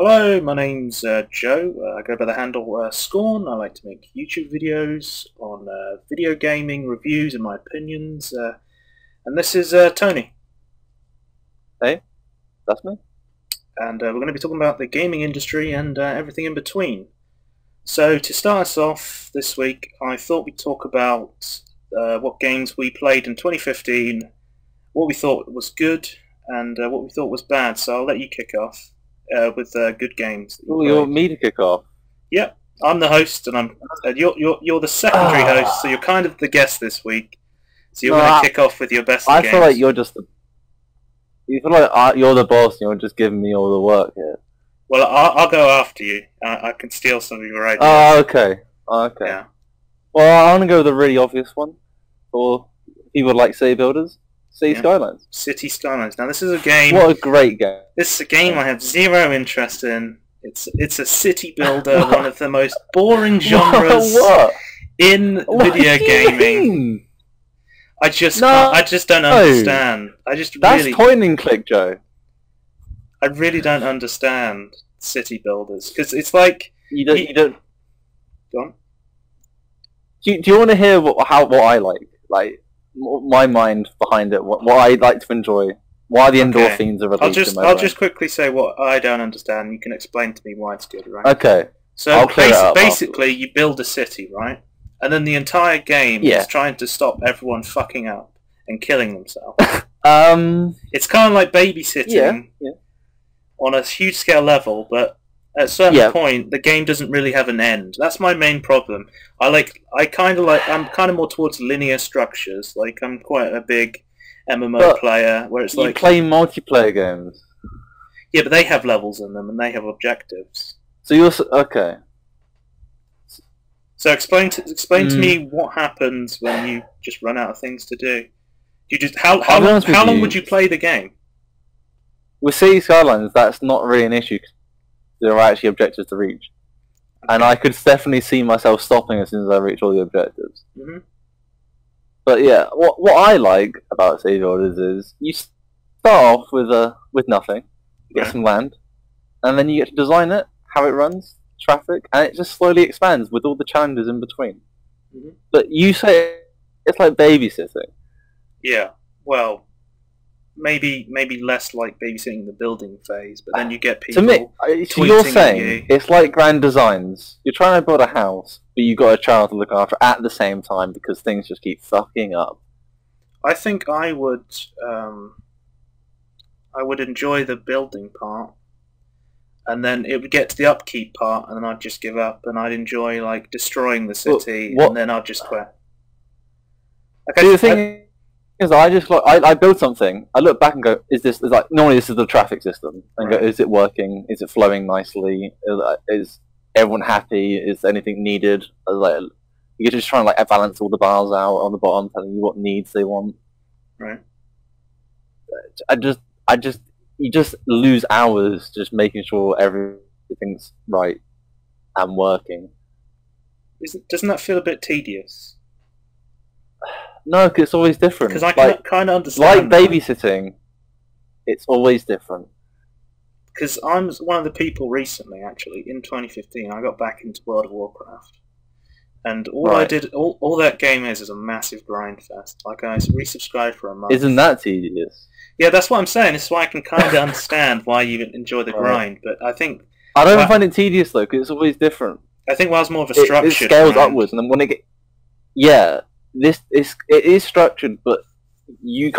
Hello, my name's Joe. I go by the handle Scorn. I like to make YouTube videos on video gaming reviews and my opinions. And this is Tony. Hey, that's me. And we're going to be talking about the gaming industry and everything in between. So to start us off this week, I thought we'd talk about what games we played in 2015, what we thought was good, and what we thought was bad. So I'll let you kick off. With good games. Oh, you want me to kick off? Yep, I'm the host, and you're the secondary host, so you're kind of the guest this week. So you're going to kick off with your best. I games. feel like you're just the. You feel like you're the boss, and you're just giving me all the work here. Well, I'll go after you. I can steal some of your ideas. Oh, okay. Okay. Yeah. Well, I'm gonna go with a really obvious one for people like city builders. City Skylines. City Skylines. Now this is a game. What a great game! This is a game I have zero interest in. It's a city builder, one of the most boring genres in video gaming. I just don't understand. That's point and click, Joe. I really don't understand city builders because it's like you don't. Go on. Do you want to hear what I like? My mind behind it, what I like to enjoy, why the endorphins are released. I'll just quickly say what I don't understand. You can explain to me why it's good, right? Okay. So basically, you build a city, right? And then the entire game is trying to stop everyone fucking up and killing themselves. It's kind of like babysitting on a huge scale level, but at a certain point, the game doesn't really have an end. That's my main problem. I'm kind of more towards linear structures. Like, I'm quite a big MMO player, where it's like... You play multiplayer games. Yeah, but they have levels in them, and they have objectives. So you're... Okay. So explain to me what happens when you just run out of things to do. How long would you play the game? With City Skylines, that's not really an issue. There are actually objectives to reach. And I could definitely see myself stopping as soon as I reach all the objectives. Mm-hmm. But yeah, what I like about City Builders is you start off with nothing, get some land, and then you get to design it, how it runs, traffic, and it just slowly expands with all the challenges in between. Mm-hmm. But you say it's like babysitting. Yeah, well... Maybe less like babysitting the building phase, but then you get people. To me, so you're saying it's like grand designs. You're trying to build a house, but you've got a child to look after at the same time because things just keep fucking up. I think I would enjoy the building part, and then it would get to the upkeep part, and then I'd just give up, and I'd enjoy like destroying the city, and then I'd just quit. Okay, so the thing is, I build something. I look back and go, normally this is the traffic system, and go, is it working? Is it flowing nicely? Is everyone happy? Is anything needed? You're just trying to balance all the bars out on the bottom, telling you what needs they want. Right. You just lose hours just making sure everything's right and working. Doesn't that feel a bit tedious? No, because it's always different. Because I can kind of understand. Like babysitting, it's always different. Because I'm one of the people recently, actually, in 2015, I got back into World of Warcraft. And all that game is a massive grind fest. Like, I resubscribed for a month. Isn't that tedious? Yeah, that's what I'm saying. This is why I can kind of understand why you enjoy the grind. But I think... I don't find it tedious, though, because it's always different. I think it's more of a structured It scales grind. upwards, and then when it gets... Yeah. It is structured, but the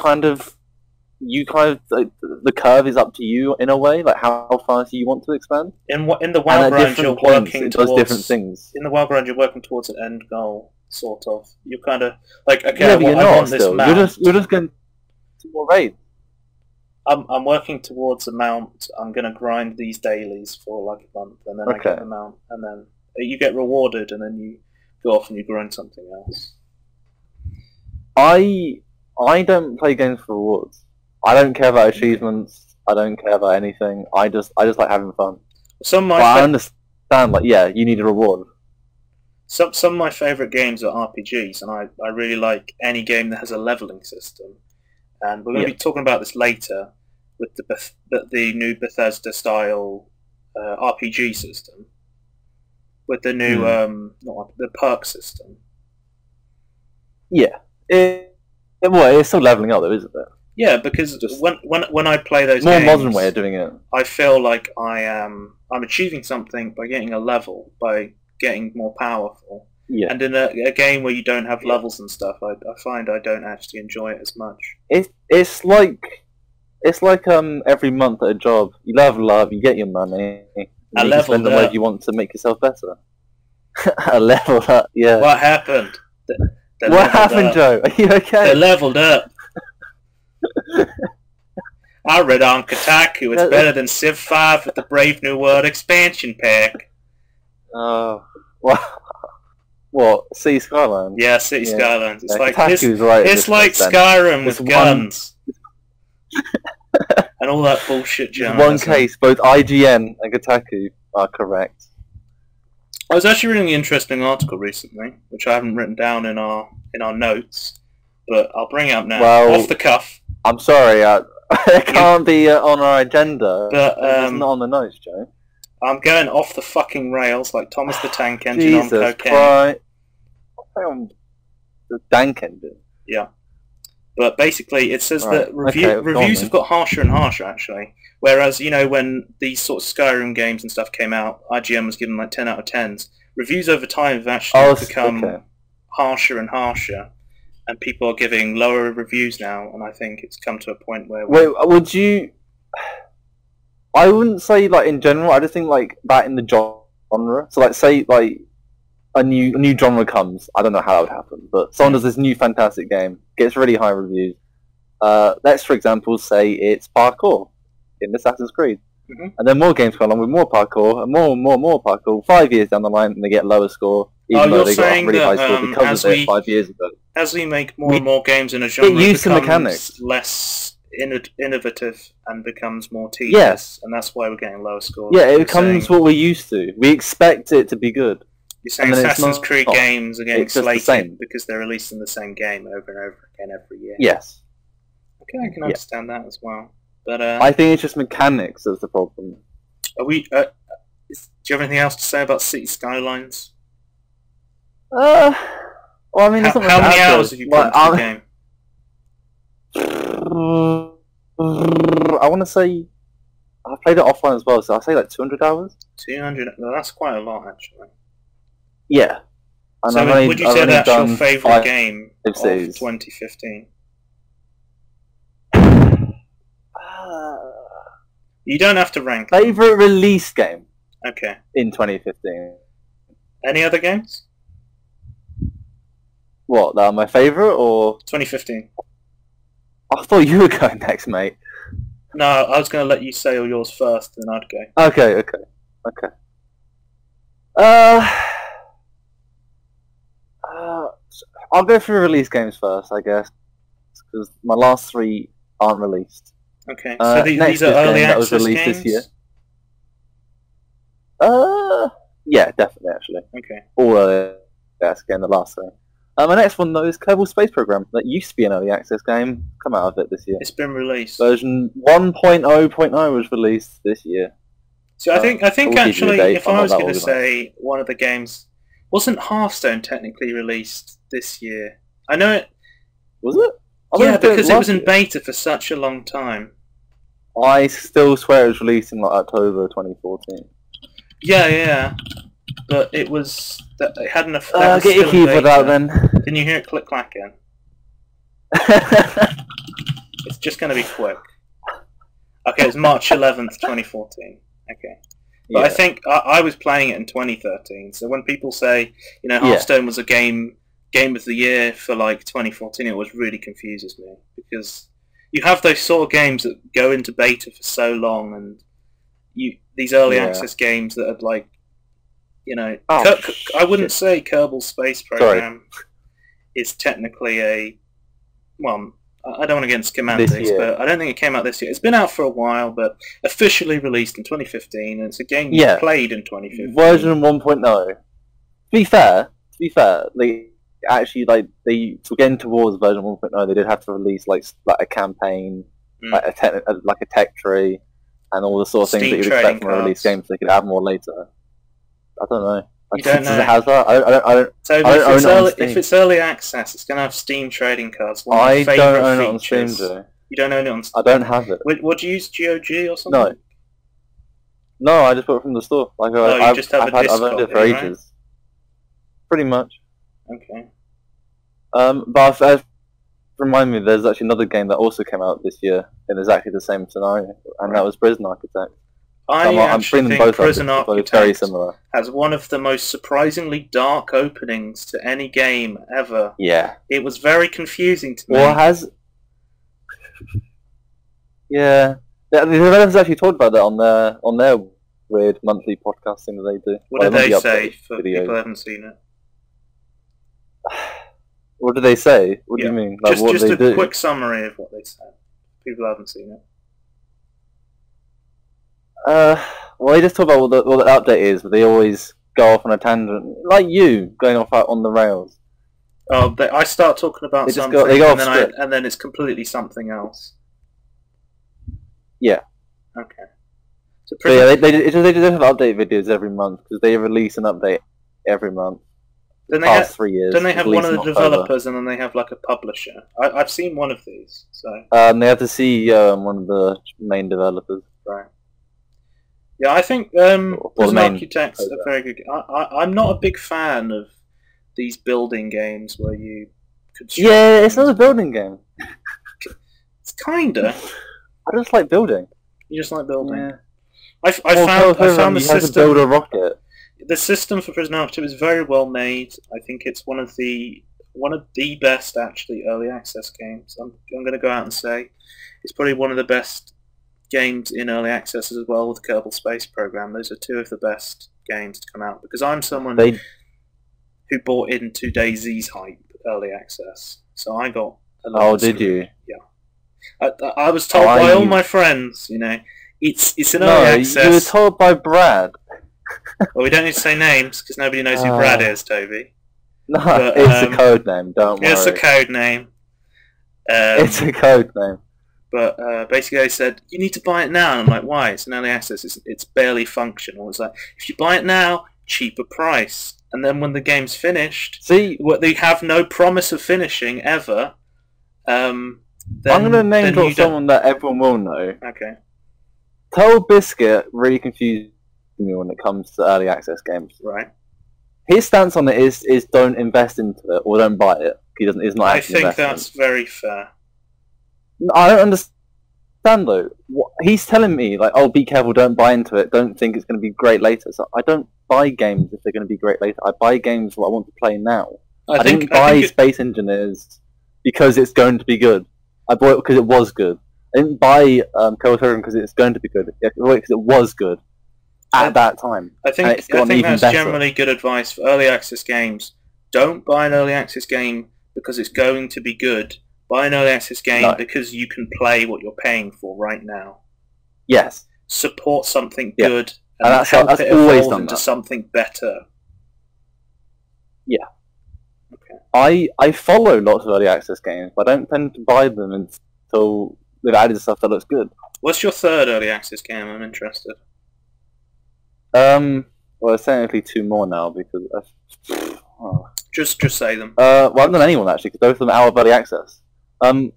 curve is up to you in a way, like how fast you want to expand. In the wild grind, you're working towards different things. In the wild grind, you're working towards an end goal, sort of. You're kind of like, okay, yeah, but you're I not want this mount. You're just going to more raids. I'm working towards a mount. I'm going to grind these dailies for like a month, and then I get the mount, and then you get rewarded, and then you go off and you grind something else. I don't play games for rewards. I don't care about achievements. I don't care about anything. I just like having fun. I understand, you need a reward. Some of my favourite games are RPGs, and I really like any game that has a leveling system. And we're going to be talking about this later with the new Bethesda style RPG system with the new the perk system. Yeah, it's still leveling up though, isn't it? Yeah, because when I play those more games, modern way of doing it, I feel like I'm achieving something by getting a level, by getting more powerful. Yeah. And in a game where you don't have levels and stuff, I find I don't actually enjoy it as much. It's like every month at a job, you level up, you get your money, and you can spend the way you want to make yourself better. A level up, yeah. What happened? What happened, Joe? Are you okay? They leveled up. I read on Kotaku it's better than Civ 5 with the Brave New World expansion pack. Oh, what? City Skylines? Yeah, City Skylines. It's like Kotaku's right. It's like Skyrim with guns and all that bullshit journalism. In one case, both IGN and Kotaku are correct. I was actually reading an interesting article recently, which I haven't written down in our notes, but I'll bring it up now, off the cuff. I'm sorry, it can't be on our agenda. But it's not on the notes, Joe. I'm going off the fucking rails like Thomas the Tank Engine on cocaine. Right. On the Tank Engine? Yeah. But basically, it says that reviews have got harsher and harsher, actually. Whereas, when these sort of Skyrim games and stuff came out, IGN was given like 10 out of 10s. Reviews over time have actually become harsher and harsher. And people are giving lower reviews now, and I think it's come to a point where... Wait, would you... I wouldn't say, like, in general, I just think, like, that in the genre. So, like, say, like, a new genre comes, I don't know how that would happen, but someone does this new fantastic game, gets really high reviews. Let's, for example, say it's parkour in Assassin's Creed. Mm-hmm. And then more games come along with more parkour, and more parkour. 5 years down the line, and they get lower score, even though they got a really high score because of it 5 years ago. As we make more and more games in a genre, it becomes mechanics less innovative and becomes more tedious, and that's why we're getting lower scores. Yeah, it becomes what we're used to. We expect it to be good. You're saying Assassin's Creed games are getting slated because they're releasing the same game over and over again every year. Yes. Okay, I can understand that as well. But I think it's just mechanics that's the problem. Are we? Do you have anything else to say about City Skylines? Well, I mean, how many hours have you put into the game? I want to say I played it offline as well, so I'll say like 200 hours. 200? No, that's quite a lot, actually. Yeah. And so would you say that's your favourite game of 2015? You don't have to rank them. Favourite release game? Okay. In 2015. Any other games? What, that are my favourite, or...? 2015. I thought you were going next, mate. No, I was going to let you say all yours first, then I'd go. Okay. I'll go through release games first, I guess, because my last three aren't released. Okay, so these are early access that was released games? This year. Yeah, definitely, actually. Okay. All early access game, the last thing. My next one, though, is Kerbal Space Program. That used to be an early access game. Come out of it this year. It's been released. Version 1.0.0 was released this year. So I think actually, if I was going to say one of the games... Wasn't Hearthstone technically released this year? I know it... Was it? Yeah, because it was in beta for such a long time. I still swear it was released in like October 2014. Yeah. But it was... It had enough... Get your keyboard out then. Can you hear it click-clack again? It's just going to be quick. Okay, it's March 11th, 2014. Okay. But I think I was playing it in 2013, so when people say, Hearthstone was a game of the year for like 2014, it was really confuses me, because you have those sort of games that go into beta for so long, and these early access games that are like, I wouldn't say Kerbal Space Program is technically a, well, I don't want to get into schematics, but I don't think it came out this year. It's been out for a while, but officially released in 2015, and it's a game you played in 2015. Version 1.0. To be fair, they actually, to get in towards version 1.0, they did have to release like a campaign, like a tech tree. and all the sort of things that you'd expect from a release game, so they could add more later. I don't know. You don't know. Has that? I don't so if it's early access, it's going to have Steam trading cards. I don't own it on Steam, Joe. You don't own it on Steam? I don't have it. What do you use, GOG or something? No, I just bought it from the store. Like, I've owned it for ages. Right? Pretty much. Okay. But remind me, there's actually another game that also came out this year in exactly the same scenario, and that was Prison Architect. I'm bringing them both Prison up, but it's very similar. Has one of the most surprisingly dark openings to any game ever. Yeah. It was very confusing to me. Well, yeah. The developers actually talked about that on their weird monthly podcast thing that they do. What did they say for people who haven't seen it? What did they say? What do you mean? Like, just a quick summary of what they said. People who haven't seen it. Well, they just talk about what the update is, but they always go off on a tangent, like you going off out on the rails. Oh, I start talking about something, and then it's completely something else. Yeah. Okay. So yeah, they just have update videos every month because they release an update every month. Then they have 3 years. Then they have one of the developers, and then they have like a publisher. I've seen one of these. So. They have the CEO and one of the main developers. Right. Yeah, I think Prison Architect's a very good game. I'm not a big fan of these building games where you construct. Yeah, it's not a building game. It's kinda. I just like building. You just like building. Yeah. I found the system. To build a rocket. The system for Prison Architect is very well made. I think it's one of the best actually early access games. I'm going to go out and say it's probably one of the best games in early access as well with Kerbal Space Program. Those are two of the best games to come out because I'm someone who bought into DayZ's hype early access, so I got a lot. Oh, did you? Yeah. I was told by all my friends, it's an early access. You were told by Brad. Well, we don't need to say names because nobody knows who Brad is, Toby. No, but, it's a code name. Don't worry. It's a code name. It's a code name. But basically, they said you need to buy it now. And I'm like, why? It's an early access. It's barely functional. It's like if you buy it now, cheaper price. And then when the game's finished, they have no promise of finishing ever. I'm going to name drop someone that everyone will know. Okay. Toll Biscuit really confused me when it comes to early access games. Right. His stance on it is don't invest into it or don't buy it. He's not. I think that's very fair. I don't understand though. He's telling me like, oh, be careful, don't buy into it. Don't think it's going to be great later. So I don't buy games if they're going to be great later. I buy games that I want to play now. I didn't buy Space Engineers because it's going to be good. I bought it because it was good. I didn't buy Kerbal because it's going to be good. I bought it because it was good at that time. I think that's generally good advice for early access games. Don't buy an early access game because it's going to be good. Buy an early access game because you can play what you're paying for right now. Yes. Support something good and help it evolve into something better. Yeah. Okay. I follow lots of early access games, but I don't tend to buy them until they've added stuff that looks good. What's your third early access game? I'm interested. Well, there's technically two more now because Just say them. Well, I haven't done anyone actually because both of them are out of early access. The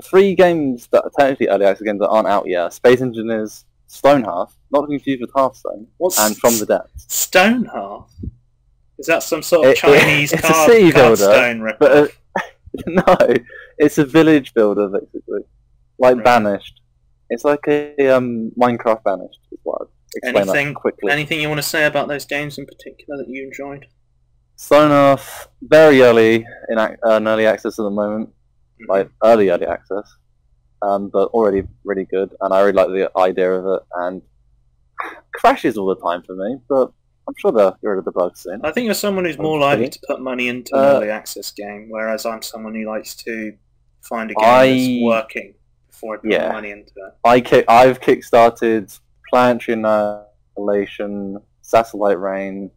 three games that are technically early access games that aren't out yet are Space Engineers, Stonehearth, not confused with Hearthstone, and From the Depths. Stonehearth? Is that some sort of Chinese it's a city builder, but no, it's a village builder basically, like Banished. It's like a Minecraft Banished. Is what I'd explain that quickly. Anything you want to say about those games in particular that you enjoyed? Stonehearth, very early in early access at the moment, like early access, but already really good, and I really like the idea of it, and crashes all the time for me, but I'm sure they'll get rid of the bugs soon. I think you're someone who's more likely to put money into an early access game, whereas I'm someone who likes to find a game that's working before I put money into it. I've kickstarted Planetary Annihilation, Satellite Rain.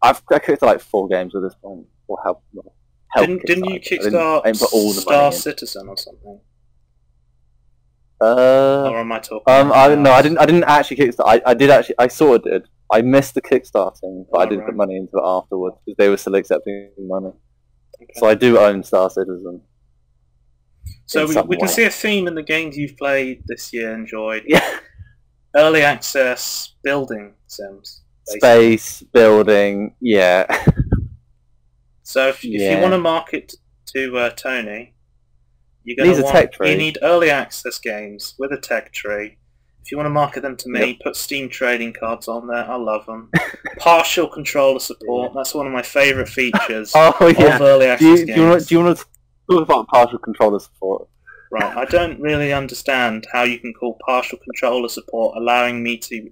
I've kicked like 4 games at this point. Or didn't you kickstart Star Citizen or something? Or am I talking? No, I didn't actually kickstart. I sort of did. I missed the kickstarting, but I did put money into it afterwards because they were still accepting money. Okay. So I do own Star Citizen. So we can see a theme in the games you've played this year, enjoyed. Yeah. Early access building sims. Basically. Space building, yeah. So if you want to market to Tony, you're going to want. You need early access games with a tech tree. If you want to market them to me, put Steam trading cards on there. I love them. Partial controller support. That's one of my favourite features of early access games. Do you want to talk about partial controller support? Right. I don't really understand how you can call partial controller support allowing me to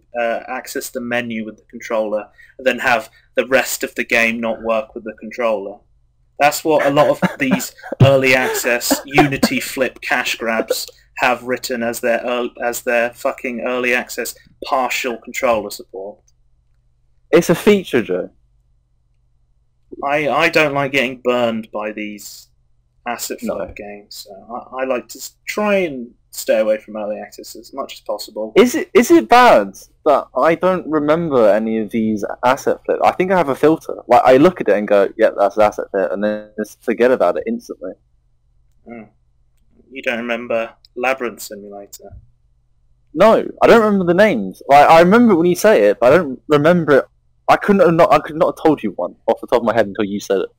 access the menu with the controller and then have the rest of the game not work with the controller. That's what a lot of these early access Unity flip cash grabs have written as their fucking early access partial controller support. It's a feature, Joe. I don't like getting burned by these asset flip games. So I like to try and stay away from early access as much as possible. Is it bad that I don't remember any of these asset flip? I think I have a filter. Like I look at it and go, "Yeah, that's an asset flip," and then just forget about it instantly. You don't remember Labyrinth Simulator? No, I don't remember the names. I remember when you say it, but I don't remember it. I could not have told you one off the top of my head until you said it.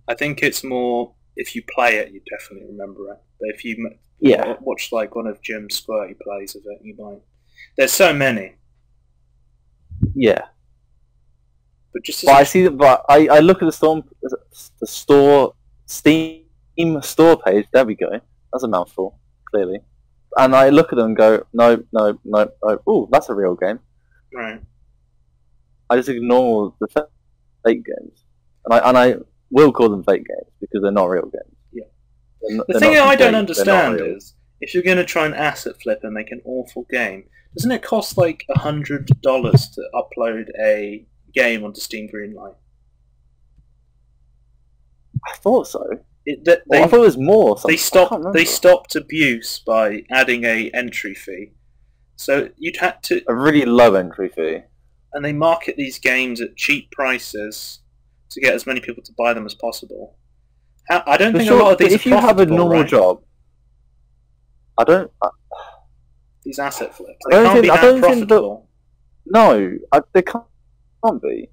I think it's more if you play it, you definitely remember it. But if you watch like one of Jim's squirty plays of it, you might. There's so many. Yeah. But just. But I see that. But I look at the Steam store page. There we go. That's a mouthful, clearly. And I look at them and go, no. Ooh, that's a real game. Right. I just ignore the fake games, and I will call them fake games because they're not real games. Yeah. The thing I don't understand is if you're going to try and asset flip and make an awful game, doesn't it cost like $100 to upload a game onto Steam Greenlight? I thought so. I thought it was more. They stopped abuse by adding a entry fee, so you'd had to a really low entry fee. And they market these games at cheap prices to get as many people to buy them as possible. I don't think a lot of these. If you have a normal job, I don't. These asset flips. They can't be that profitable. No, they can't be.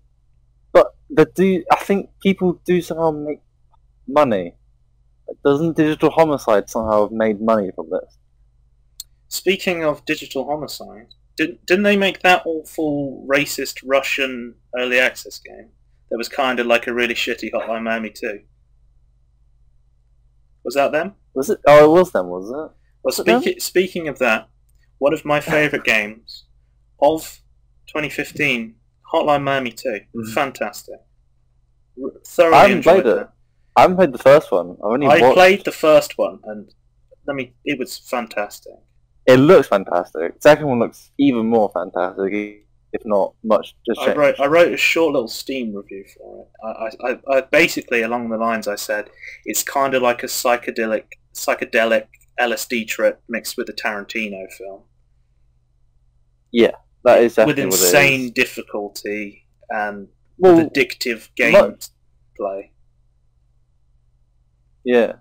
But I think people do somehow make money. Doesn't Digital Homicide somehow have made money from this? Speaking of Digital Homicide, didn't they make that awful racist Russian early access game that was kind of like a really shitty Hotline Miami 2? Was that them? Was it? Oh, it was them, was it? Well, speaking of that, one of my favourite games of 2015, Hotline Miami 2, fantastic. Thoroughly I haven't played it. I haven't played the first one. I played the first one, and it was fantastic. It looks fantastic. The second one looks even more fantastic, if not much. I wrote a short little Steam review for it. I basically, along the lines I said, it's kind of like a psychedelic LSD trip mixed with a Tarantino film. Yeah, that is definitely with insane difficulty and with addictive gameplay. Yeah.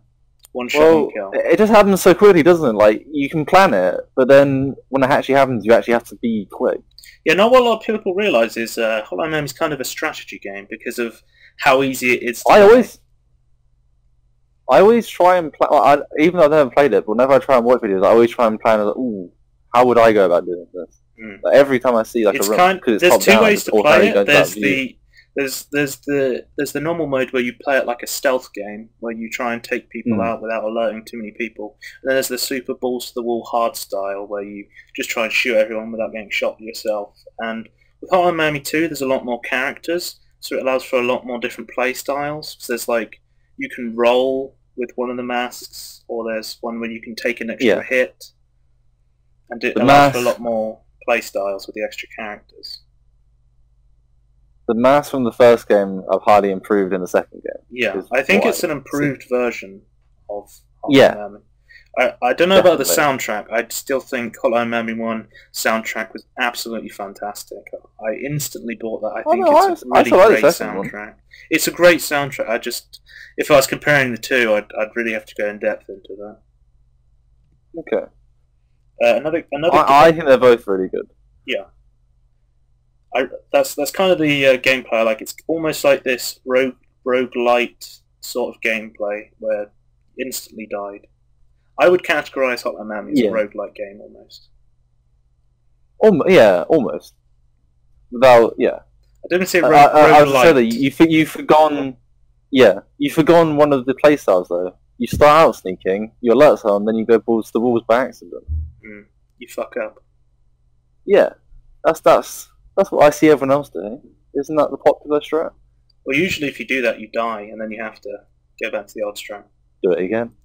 One shot and kill. It just happens so quickly, doesn't it? Like, you can plan it, but then when it actually happens, you actually have to be quick. Yeah, not what a lot of people realise is Hotline Miami is kind of a strategy game because of how easy it is to play. I always try and plan, even though I've never played it, but whenever I try and watch videos, I always try and plan, ooh, how would I go about doing this? Like, every time I see like a run, because it's top down, there's two ways to play it. There's the normal mode where you play it like a stealth game, where you try and take people out without alerting too many people. And then there's the super balls to the wall hard style, where you just try and shoot everyone without getting shot yourself. And with Hotline Miami 2, there's a lot more characters, so it allows for a lot more different play styles. So there's like, you can roll with one of the masks, or there's one where you can take an extra hit, and it allows for a lot more play styles with the extra characters. The mask from the first game I've highly improved in the second game. Yeah, I think it's an improved version of Miami. I don't know about the soundtrack. I still think Hotline Miami 1 soundtrack was absolutely fantastic. I instantly bought that. I think it's a really great soundtrack. It's a great soundtrack. If I was comparing the two, I'd really have to go in depth into that. Okay. I think they're both really good. Yeah. That's kind of the gameplay I like. It's almost like this roguelite sort of gameplay where you instantly died. I would categorize Hotline Miami as a roguelike game almost. Almost. Without, I didn't say roguelike. I was say that you've forgone. Yeah, you've forgone one of the playstyles though. You start out sneaking, you alert someone, then you go balls to the walls by accident. You fuck up. Yeah, that's what I see everyone else doing. Isn't that the popular strat? Well, usually if you do that, you die, and then you have to go back to the old strat. Do it again.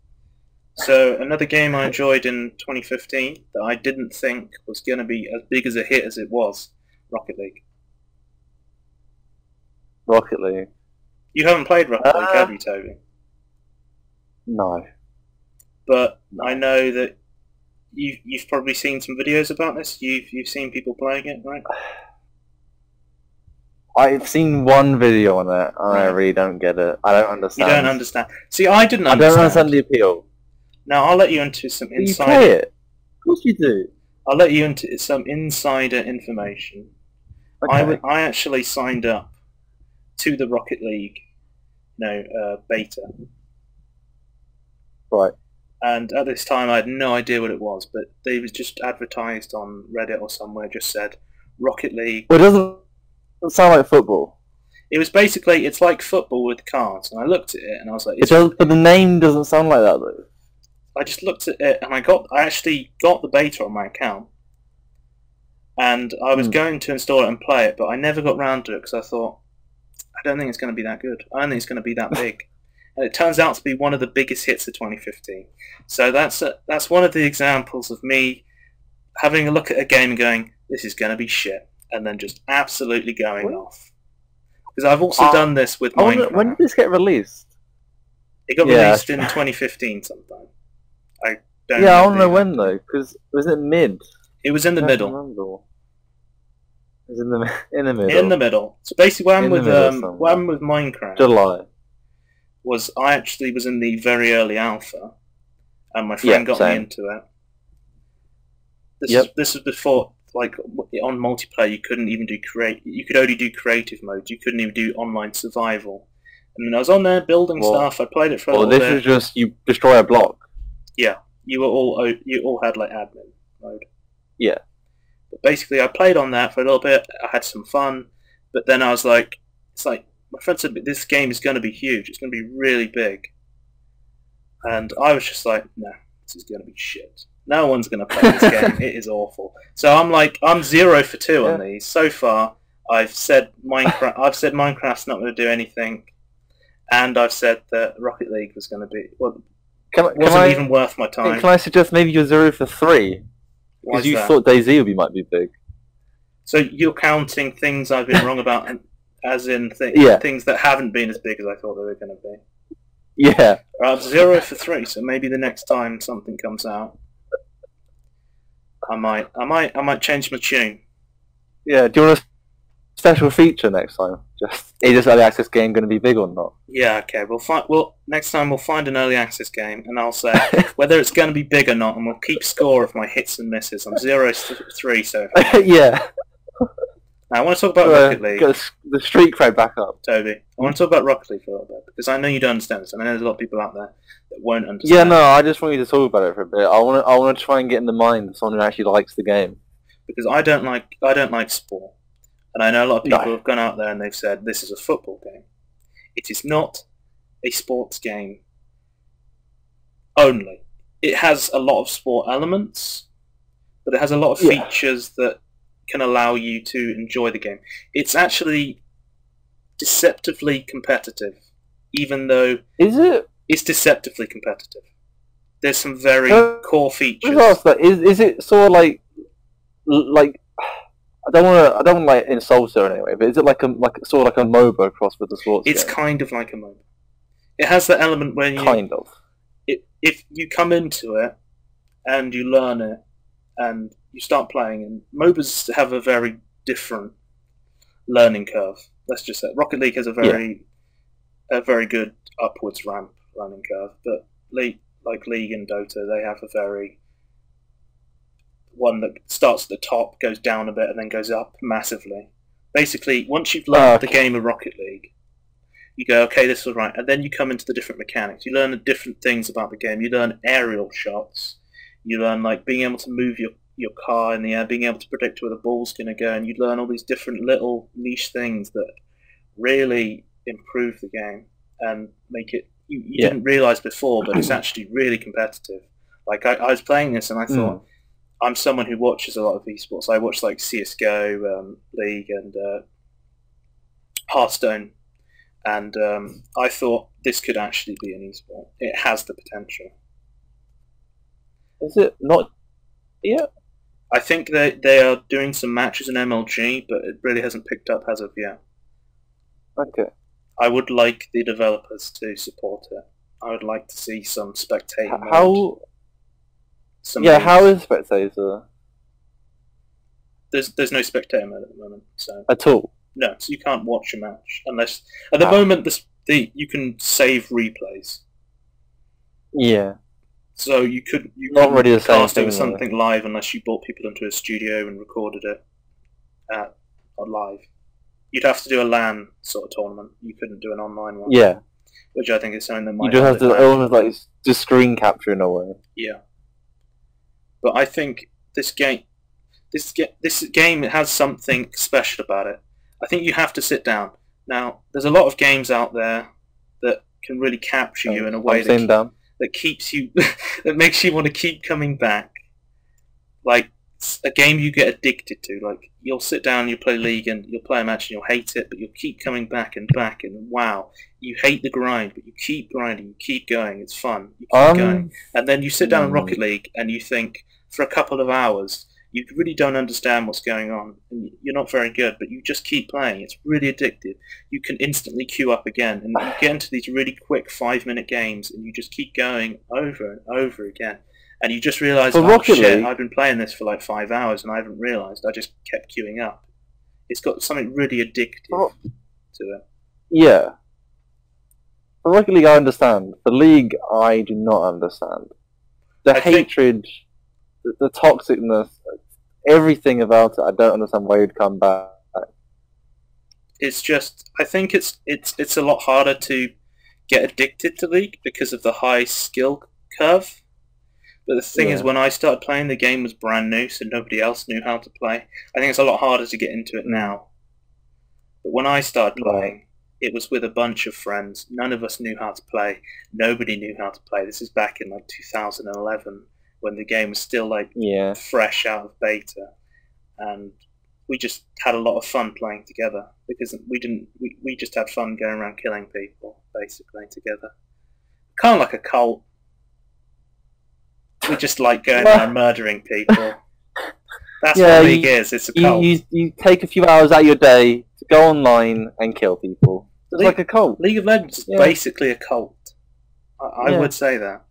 So another game I enjoyed in 2015 that I didn't think was going to be as big as a hit as it was, Rocket League. Rocket League. You haven't played Rocket League, have you, Toby? No. But I know that you've probably seen some videos about this. You've seen people playing it, right? I've seen one video on it, and I really don't get it. I don't understand. You don't understand. See, I didn't understand. I don't understand the appeal. Now, I'll let you into some insider... You play it? Of course you do. I'll let you into some insider information. Okay. I actually signed up to the Rocket League beta. Right. And at this time I had no idea what it was, but they was just advertised on Reddit or somewhere, just said Rocket League. Well, it doesn't sound like football. It was basically, it's like football with cars, and I looked at it and I was like... But the name doesn't sound like that though. I just looked at it and I actually got the beta on my account, and I was going to install it and play it, but I never got round to it because I thought, I don't think it's going to be that good. I don't think it's going to be that big. And it turns out to be one of the biggest hits of 2015. So that's one of the examples of me having a look at a game and going, this is going to be shit, and then just absolutely going off. Because I've also done this with Minecraft. When did this get released? It got released in 2015 sometime. I don't I don't know when though, because was it mid? It was in the middle. It was in the middle. In the middle. So basically, what happened with Minecraft? July. Was I actually was in the very early alpha, and my friend got me into it. This was before, like, on multiplayer, you couldn't even do you could only do creative mode. You couldn't even do online survival. And I was on there building stuff. I played it for a little bit. This was just you destroy a block. Yeah, you all had like admin mode. Yeah. But basically, I played on that for a little bit. I had some fun, but then I was like, it's like my friend said, this game is going to be huge. It's going to be really big, and I was just like, no, this is going to be shit. No one's going to play this game. It is awful. So I'm 0 for 2 on these so far. I've said Minecraft's not going to do anything, and I've said that Rocket League was going to be wasn't even worth my time. Can I suggest maybe you're 0 for 3? Because you thought DayZ might be big. So you're counting things I've been wrong about, as in things that haven't been as big as I thought they were going to be. Yeah. I'm 0 for 3, so maybe the next time something comes out, I might change my tune. Yeah. Do you want a special feature next time? Is this early access game going to be big or not? Yeah. Okay. Next time we'll find an early access game, and I'll say whether it's going to be big or not, and we'll keep score of my hits and misses. I'm 0 for 3 so far. Yeah. Now, I want to talk about Rocket League. Get the streak rate back up. Toby, I want to talk about Rocket League for a little bit, because I know you don't understand this, and I know there's a lot of people out there that won't understand. Yeah, no, I just want you to talk about it for a bit. I want to try and get in the mind of someone who actually likes the game. Because I don't like sport. And I know a lot of people have gone out there and they've said, this is a football game. It is not a sports game only. It has a lot of sport elements, but it has a lot of features that can allow you to enjoy the game. It's actually deceptively competitive, even though it's deceptively competitive. There's some very core features. Is it sort of like I don't want to like insult her anyway, but is it like sort of like a MOBA cross with the sports? It's game? Kind of like a MOBA. It has the element when you if you come into it and you learn it and you start playing, and MOBAs have a very different learning curve. Let's just say Rocket League has a very good upwards ramp learning curve, but League and Dota, they have a very one that starts at the top, goes down a bit, and then goes up massively. Basically, once you've learned the game of Rocket League, you go, okay, this is right, and then you come into the different mechanics. You learn the different things about the game. You learn aerial shots. You learn like being able to move your car in the air, being able to predict where the ball's going to go, and you learn all these different little niche things that really improve the game and make it. You didn't realise before, but it's actually really competitive. Like I was playing this and I thought, I'm someone who watches a lot of esports. I watch like CS:GO, League, and Hearthstone, and I thought this could actually be an esport. It has the potential. Is it not? Yeah. I think they are doing some matches in MLG, but it really hasn't picked up as of yet. Okay. I would like the developers to support it. I would like to see some spectator mode. How is spectator? There's no spectator mode at the moment. So. At all? No, so you can't watch a match unless... At the moment, you can save replays. Yeah. So you couldn't cast it with something live unless you brought people into a studio and recorded it live. You'd have to do a LAN sort of tournament. You couldn't do an online one. Yeah. Which I think is something that might... You just have to almost like just screen capture in a way. Yeah. But I think this game has something special about it. I think you have to sit down. Now, there's a lot of games out there that can really capture you in a way that keeps you, that makes you want to keep coming back. Like a game you get addicted to. Like you'll sit down, you play League, and you'll play a match, and you'll hate it, but you'll keep coming back and back. And wow, you hate the grind, but you keep grinding, you keep going. It's fun. You keep going, and then you sit down in Rocket League, and you think for a couple of hours. You really don't understand what's going on, and you're not very good, but you just keep playing. It's really addictive. You can instantly queue up again, and you get into these really quick 5-minute games, and you just keep going over and over again. And you just realise, I've been playing this for like 5 hours, and I haven't realised. I just kept queuing up. It's got something really addictive to it. Yeah. For Rocket League, I understand. For League, I do not understand. The hatred... The toxicness, everything about it, I don't understand why you'd come back. It's just, I think it's a lot harder to get addicted to League because of the high skill curve. But the thing is, when I started playing, the game was brand new, so nobody else knew how to play. I think it's a lot harder to get into it now. But when I started playing, it was with a bunch of friends. None of us knew how to play. Nobody knew how to play. This is back in like 2011. When the game was still like fresh out of beta, and we just had a lot of fun playing together because we just had fun going around killing people basically together, kind of like a cult. We just like going around murdering people. That's what League is. It's a cult. You take a few hours out of your day to go online and kill people. It's like a cult. League of Legends is basically a cult. I would say that.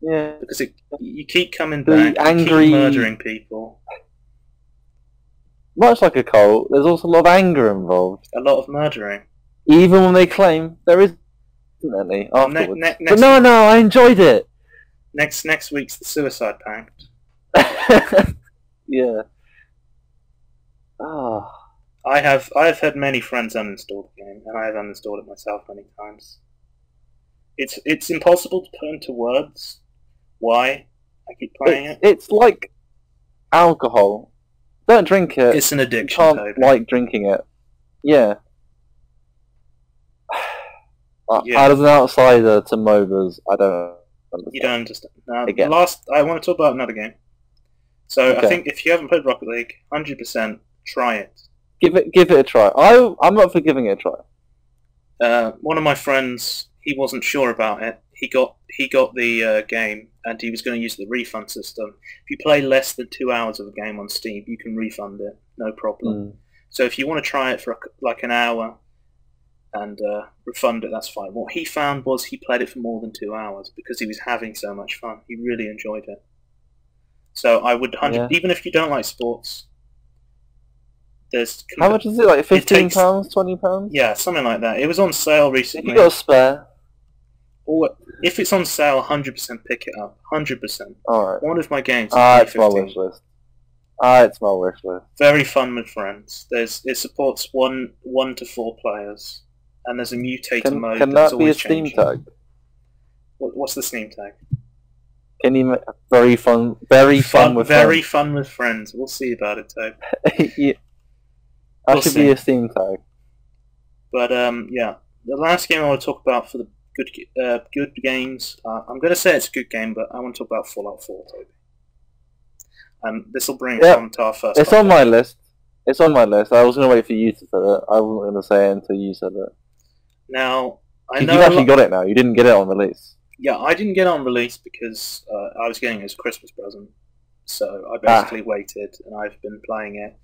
Yeah, because you keep coming back, you keep murdering people. Much like a cult, there's also a lot of anger involved. A lot of murdering. Even when they claim there isn't any afterwards. But no, I enjoyed it. Next week's the Suicide Pact. Yeah. I have had many friends uninstall the game, and I have uninstalled it myself many times. It's impossible to put into words why I keep playing it. It's like alcohol. Don't drink it. It's an addiction. You can't like drinking it. Yeah. As an outsider to MOBAs, I don't understand. You don't understand. Now, I want to talk about another game. So I think if you haven't played Rocket League, 100% try it. Give it a try. I'm up for giving it a try. One of my friends, he wasn't sure about it. He got the game, and he was going to use the refund system. If you play less than 2 hours of a game on Steam, you can refund it, no problem. So if you want to try it for like an hour, and refund it, that's fine. What he found was he played it for more than 2 hours because he was having so much fun. He really enjoyed it. So I would even if you don't like sports, there's... How much is it? Like £15, £20? Yeah, something like that. It was on sale recently. If you got a spare. Or if it's on sale, 100% pick it up. 100%. Alright. One of my games. It's my wish list. It's my wish list. Very fun with friends. It supports one to 4 players, and there's a mutator mode. Can that be a Steam tag? What's the Steam tag? Can you make very fun with friends? We'll see about it, Tobe. Yeah. That should be a Steam tag. But yeah, the last game I want to talk about for the good games. I'm going to say it's a good game, but I want to talk about Fallout 4, Toby. And this will bring us on to our first. It's on my list. It's on my list. I was going to wait for you to say it. I wasn't going to say it until you said it. Now, I know you actually got it now. You didn't get it on release. Yeah, I didn't get it on release because I was getting it as a Christmas present. So I basically waited, and I've been playing it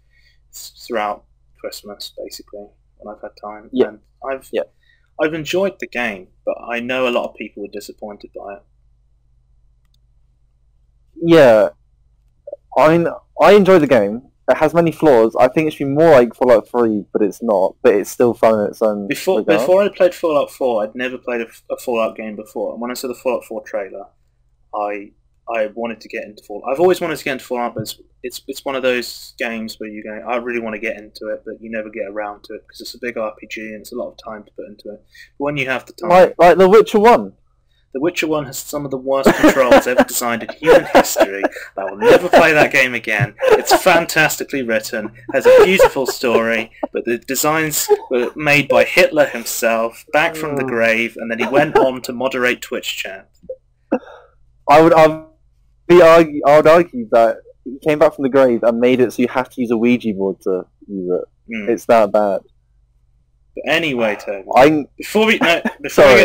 throughout Christmas, basically, when I've had time. Yeah. And I've enjoyed the game, but I know a lot of people were disappointed by it. Yeah. I enjoy the game. It has many flaws. I think it should be more like Fallout 3, but it's not. But it's still fun in its own regard. Before I played Fallout 4, I'd never played a Fallout game before. And when I saw the Fallout 4 trailer, I wanted to get into Fallout. I've always wanted to get into Fallout, but it's one of those games where you go, I really want to get into it, but you never get around to it because it's a big RPG and it's a lot of time to put into it. But when you have the time... Like The Witcher 1. The Witcher 1 has some of the worst controls ever designed in human history. I will never play that game again. It's fantastically written, has a beautiful story, but the designs were made by Hitler himself, back from the grave, and then he went on to moderate Twitch chat. I would argue that he came back from the grave and made it so you have to use a Ouija board to use it. It's that bad. But anyway, Toby, before we get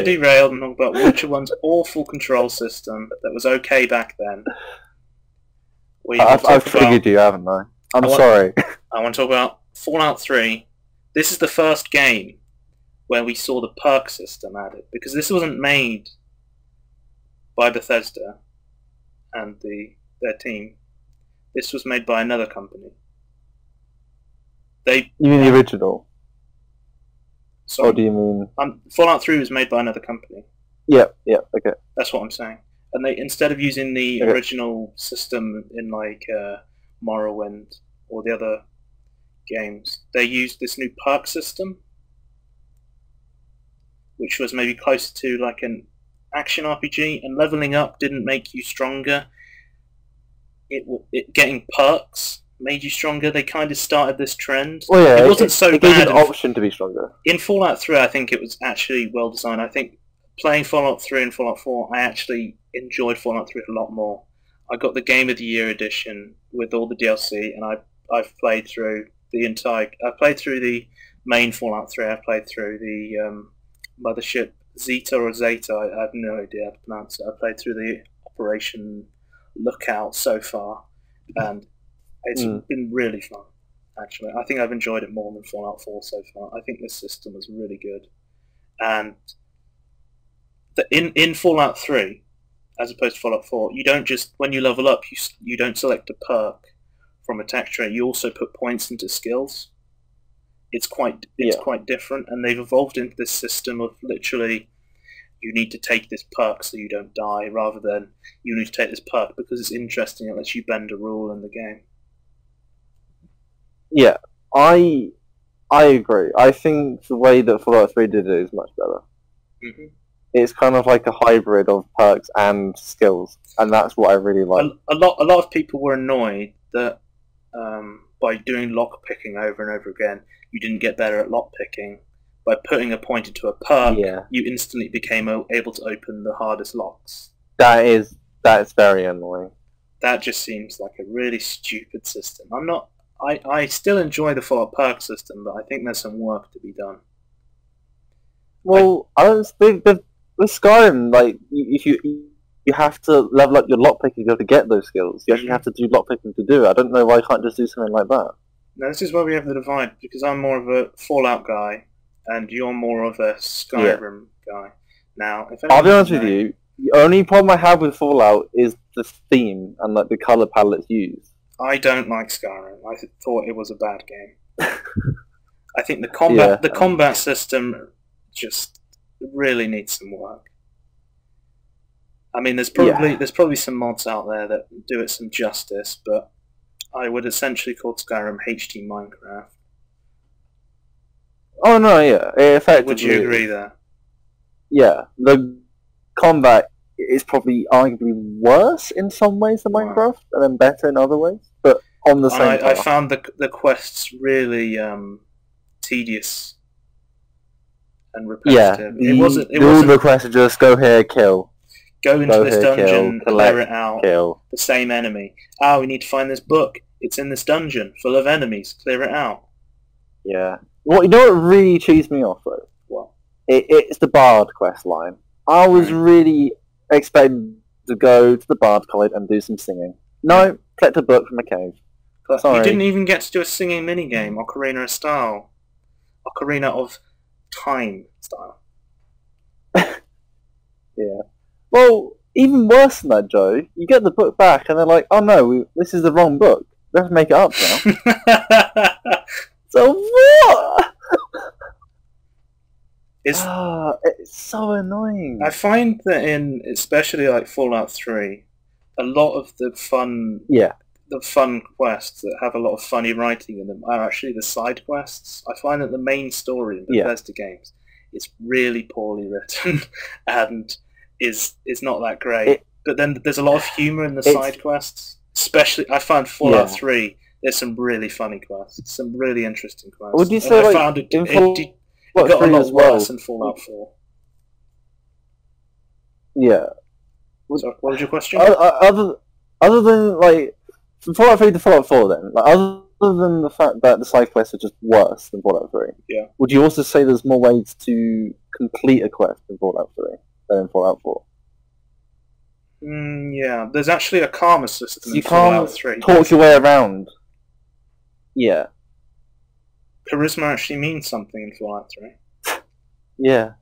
derailed and talk about Witcher 1's awful control system that was okay back then, I've triggered you, haven't I? I'm sorry. I want to talk about Fallout 3. This is the first game where we saw the perk system added, because this wasn't made by Bethesda and their team. This was made by another company. You mean the original? Sorry. Or do you mean... Fallout 3 was made by another company. Yeah, okay. That's what I'm saying. And they, instead of using the original system in like Morrowind or the other games, they used this new perk system, which was maybe closer to like an action RPG, and leveling up didn't make you stronger. Getting perks made you stronger. They kind of started this trend. Well, yeah, it wasn't so bad. It gave you an option to be stronger. In Fallout 3, I think it was actually well designed. I think playing Fallout 3 and Fallout 4, I actually enjoyed Fallout 3 a lot more. I got the Game of the Year edition with all the DLC, and I've played through the entire... I played through the main Fallout 3. I've played through the Mothership Zeta or Zeta. I have no idea how to pronounce it. I played through the Operation Lookout so far, and it's been really fun, actually. I think I've enjoyed it more than Fallout 4 so far. I think this system is really good. And in Fallout 3, as opposed to Fallout 4, you don't just, when you level up, you don't select a perk from a tech tree. You also put points into skills. It's quite different, and they've evolved into this system of literally you need to take this perk so you don't die, rather than you need to take this perk because it's interesting, it lets you bend a rule in the game. Yeah, I agree. I think the way that Fallout 3 did it is much better. Mm-hmm. It's kind of like a hybrid of perks and skills, and that's what I really like. A lot of people were annoyed that by doing lock picking over and over again, you didn't get better at lock picking. By putting a point into a perk, you instantly became able to open the hardest locks. That's very annoying. That just seems like a really stupid system. I still enjoy the Fallout perk system, but I think there's some work to be done. Well, I don't think with Skyrim, like if you have to level up your lockpicking to be able to get those skills. You actually have to do lockpicking to do it. I don't know why you can't just do something like that. No, this is where we have the divide, because I'm more of a Fallout guy, and you're more of a Skyrim guy. Now, if I'll be honest with you, the only problem I have with Fallout is the theme and like the colour palettes used. I don't like Skyrim. I thought it was a bad game. I think the combat system just really needs some work. I mean, there's probably some mods out there that do it some justice, but I would essentially call Skyrim HD Minecraft. Oh no, yeah, effectively. Would you agree there? Yeah, the combat is probably arguably worse in some ways than Minecraft, and then better in other ways. But on the same time, I found the quests really tedious and repetitive. Yeah, all the quests are just go here, kill. Go into this dungeon, clear it out. Kill. The same enemy. We need to find this book. It's in this dungeon, full of enemies. Clear it out. Yeah. Well, you know what really cheesed me off though? What? It's the Bard quest line. I was really expecting to go to the Bard College and do some singing. No, collect a book from a cave. Sorry. You didn't even get to do a singing minigame, Ocarina of Style. Ocarina of Time style. Yeah. Well, even worse than that, Joe. You get the book back and they're like, oh no, this is the wrong book. We have to make it up now. So what? It's so annoying. I find that especially like Fallout 3, a lot of the fun quests that have a lot of funny writing in them are actually the side quests. I find that the main story in Bethesda games is really poorly written and is not that great. But then there's a lot of humour in the side quests. Especially, I found Fallout 3. There's some really funny quests, some really interesting quests. Would you say I found it got a lot worse in Fallout 4. Yeah. So, what was your question? Other than like from Fallout 3 to Fallout 4, then, like, other than the fact that the side quests are just worse than Fallout 3, would you also say there's more ways to complete a quest in Fallout 3 than in Fallout 4? Yeah, there's actually a karma system in Fallout 3. You can't talk your way around. Yeah. Charisma actually means something in Fallout 3. Yeah.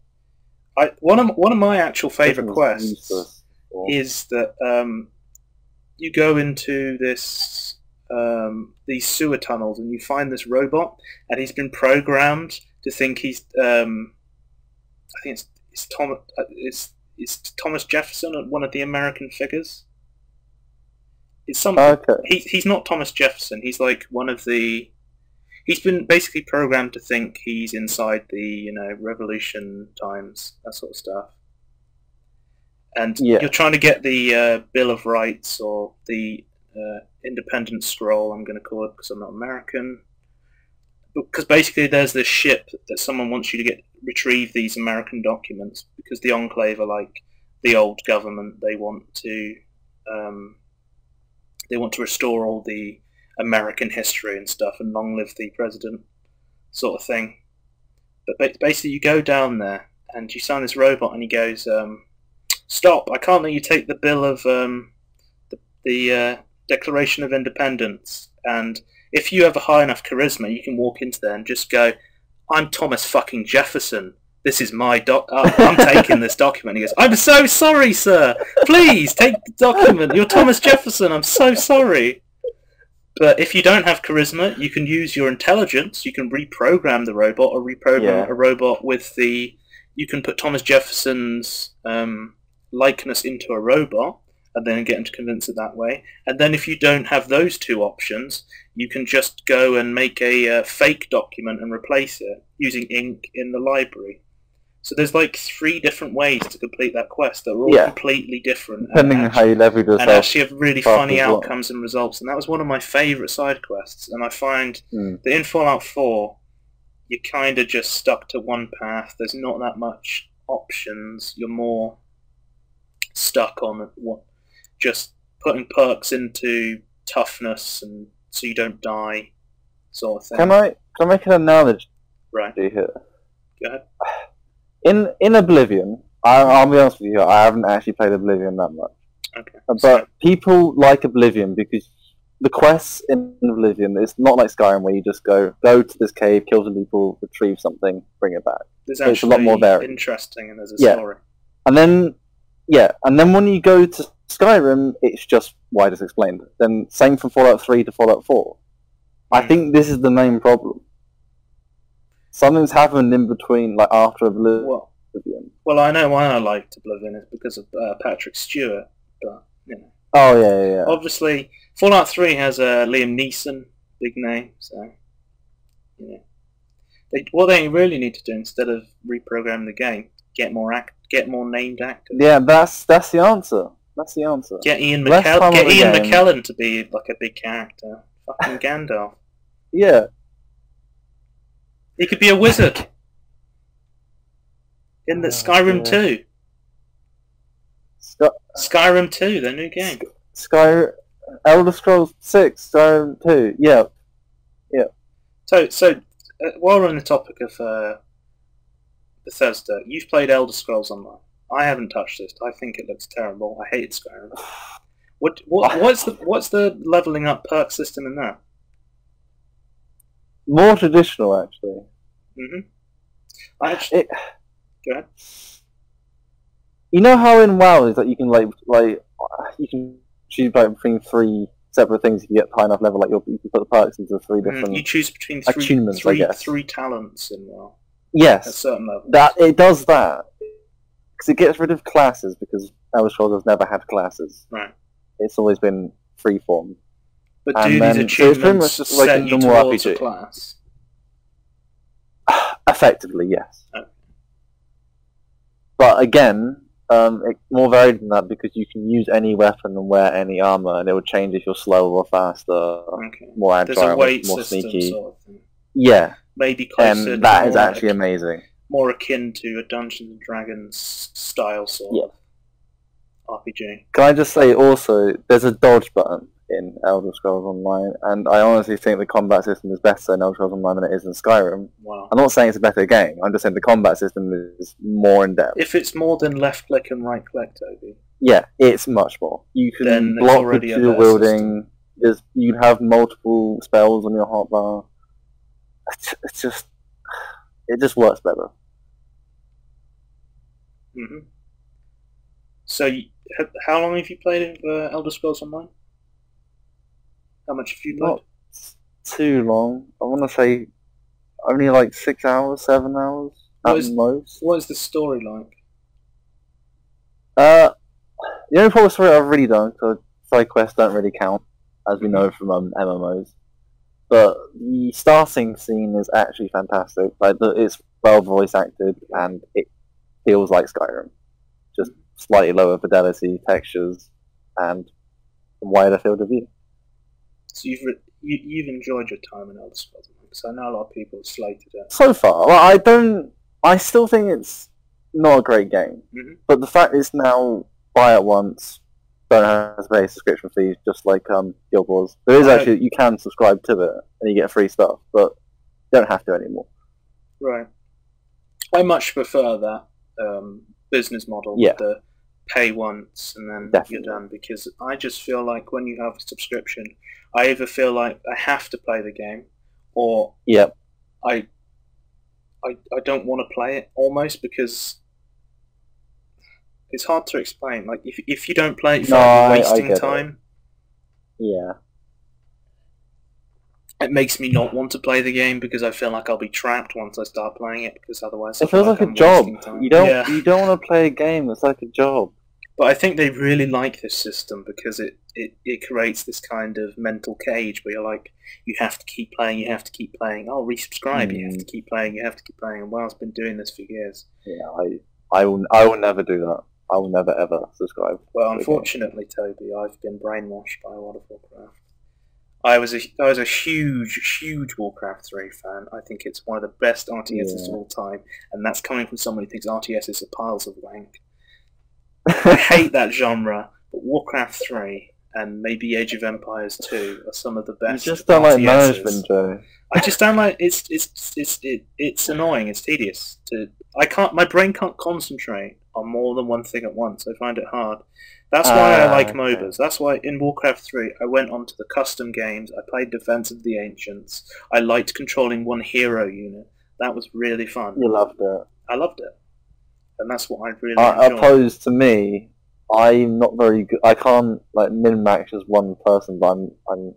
One of my actual favourite quests is that you go into these sewer tunnels and you find this robot, and he's been programmed to think he's I think it's Thomas Jefferson, one of the American figures. It's something. Okay. He's not Thomas Jefferson. He's like one of the. He's been basically programmed to think he's inside the Revolution times, that sort of stuff. And you're trying to get the Bill of Rights or the Independence Scroll. I'm going to call it because I'm not American. Because basically, there's this ship that someone wants you to retrieve these American documents because the Enclave are like the old government. They want to restore all the American history and stuff, and long live the president, sort of thing. But basically, you go down there and you sign this robot, and he goes, "Stop! I can't let you take the bill of the Declaration of Independence." And if you have a high enough charisma, you can walk into there and just go, "I'm Thomas fucking Jefferson. This is my I'm taking this document." He goes, "I'm so sorry, sir. Please take the document. You're Thomas Jefferson. I'm so sorry." But if you don't have charisma, you can use your intelligence. You can reprogram the robot, or reprogram a robot with the. You can put Thomas Jefferson's likeness into a robot, and then get him to convince it that way. And then if you don't have those two options, you can just go and make a fake document and replace it using ink in the library. So there's like 3 different ways to complete that quest that are all completely different. Depending on how you level yourself. And actually have really funny outcomes and results. And that was one of my favourite side quests. And I find that in Fallout 4, you're kind of just stuck to one path. There's not that much options. You're more stuck on just putting perks into toughness and so you don't die, sort of thing. Can I make an analogy? Right. Here? Go ahead. In Oblivion, I'll be honest with you, I haven't actually played Oblivion that much. Okay. But people like Oblivion because the quests in Oblivion, it's not like Skyrim where you just go to this cave, kill some people, retrieve something, bring it back. There's actually it's a lot more varied. Interesting, and there's a story. And then when you go to Skyrim, it's just why I just explained. Then same from Fallout 3 to Fallout 4. I think this is the main problem. Something's happened in between, like after Oblivion. Well, I know why I liked Oblivion. It's because of Patrick Stewart, but you know. Oh yeah. Obviously, Fallout 3 has Liam Neeson, big name. So, you know, what they really need to do instead of reprogram the game, get more named actors. Yeah, that's the answer. That's the answer. Get Ian McKellen to be like a big character. Fucking Gandalf. Yeah. He could be a wizard. In the Skyrim 2. Skyrim 2, the new game. Elder Scrolls 6, Skyrim 2. Yeah. So while we're on the topic of Bethesda, you've played Elder Scrolls Online. I haven't touched this. I think it looks terrible. I hate Skyrim. What's the leveling up perk system in that? More traditional, actually. Go ahead. You know how in WoW is that you can you can choose between 3 separate things if you get high enough level. Like you can put the perks into 3 different. You choose between three talents in WoW. Yes, at certain levels. That it does that because it gets rid of classes because Elder Scrolls has never had classes. Right. It's always been freeform. But do these achievements set you towards a class? Effectively, yes. Okay. But again, it's more varied than that because you can use any weapon and wear any armor, and it will change if you're slower or faster, more agile, more sneaky. Sort of thing. Yeah. Maybe closer. And that is actually amazing. More akin to a Dungeons and Dragons style sort of RPG. Can I just say also, there's a dodge button in Elder Scrolls Online, and I honestly think the combat system is better in Elder Scrolls Online than it is in Skyrim. Wow. I'm not saying it's a better game, I'm just saying the combat system is more in-depth. If it's more than left-click and right-click, Toby. Yeah, it's much more. You can block with dual wielding, you can have multiple spells on your hotbar. It just works better. So, how long have you played Elder Scrolls Online? How much have you played? Not too long. I want to say only like 6 hours, 7 hours at most. What is the story like? The only proper story I've really done, because side quests don't really count, as we know from MMOs. But the starting scene is actually fantastic. Like it's well voice acted, and it feels like Skyrim, just slightly lower fidelity, textures, and a wider field of view. So you've enjoyed your time in Elder Scrolls, because I know a lot of people have slated it. So far, well, I still think it's not a great game, but the fact is now buy it once, don't have to pay subscription fees, just like Guild Wars. There is actually, you can subscribe to it and you get free stuff, but you don't have to anymore. Right. I much prefer that business model with the pay once and then you're done, because I just feel like when you have a subscription, I either feel like I have to play the game, or I don't want to play it almost, because it's hard to explain. Like if you don't play it, you feel like you're wasting time. Yeah. It makes me not want to play the game because I feel like I'll be trapped once I start playing it, because otherwise it feels like a job. You don't want to play a game. It's like a job. But I think they really like this system because it creates this kind of mental cage where you're like, you have to keep playing, you have to keep playing. Oh, resubscribe, you have to keep playing, you have to keep playing. And WoW's been doing this for years. Yeah, I will never do that. I will never ever subscribe. Well, unfortunately, Toby, I've been brainwashed by World of Warcraft. I was a huge Warcraft 3 fan. I think it's one of the best RTSs of all time, and that's coming from someone who thinks RTSs are piles of wank. I hate that genre, but Warcraft 3 and maybe Age of Empires 2 are some of the best. You just don't like management, Joe. I just don't like it's annoying. It's tedious. My brain can't concentrate on more than one thing at once. I find it hard. That's why I like MOBAs. That's why in Warcraft 3 I went on to the custom games. I played Defense of the Ancients. I liked controlling one hero unit. That was really fun. You loved it. I loved it. And that's what I really enjoyed. Opposed to me, I'm not very good. I can't like min-max as one person, but I'm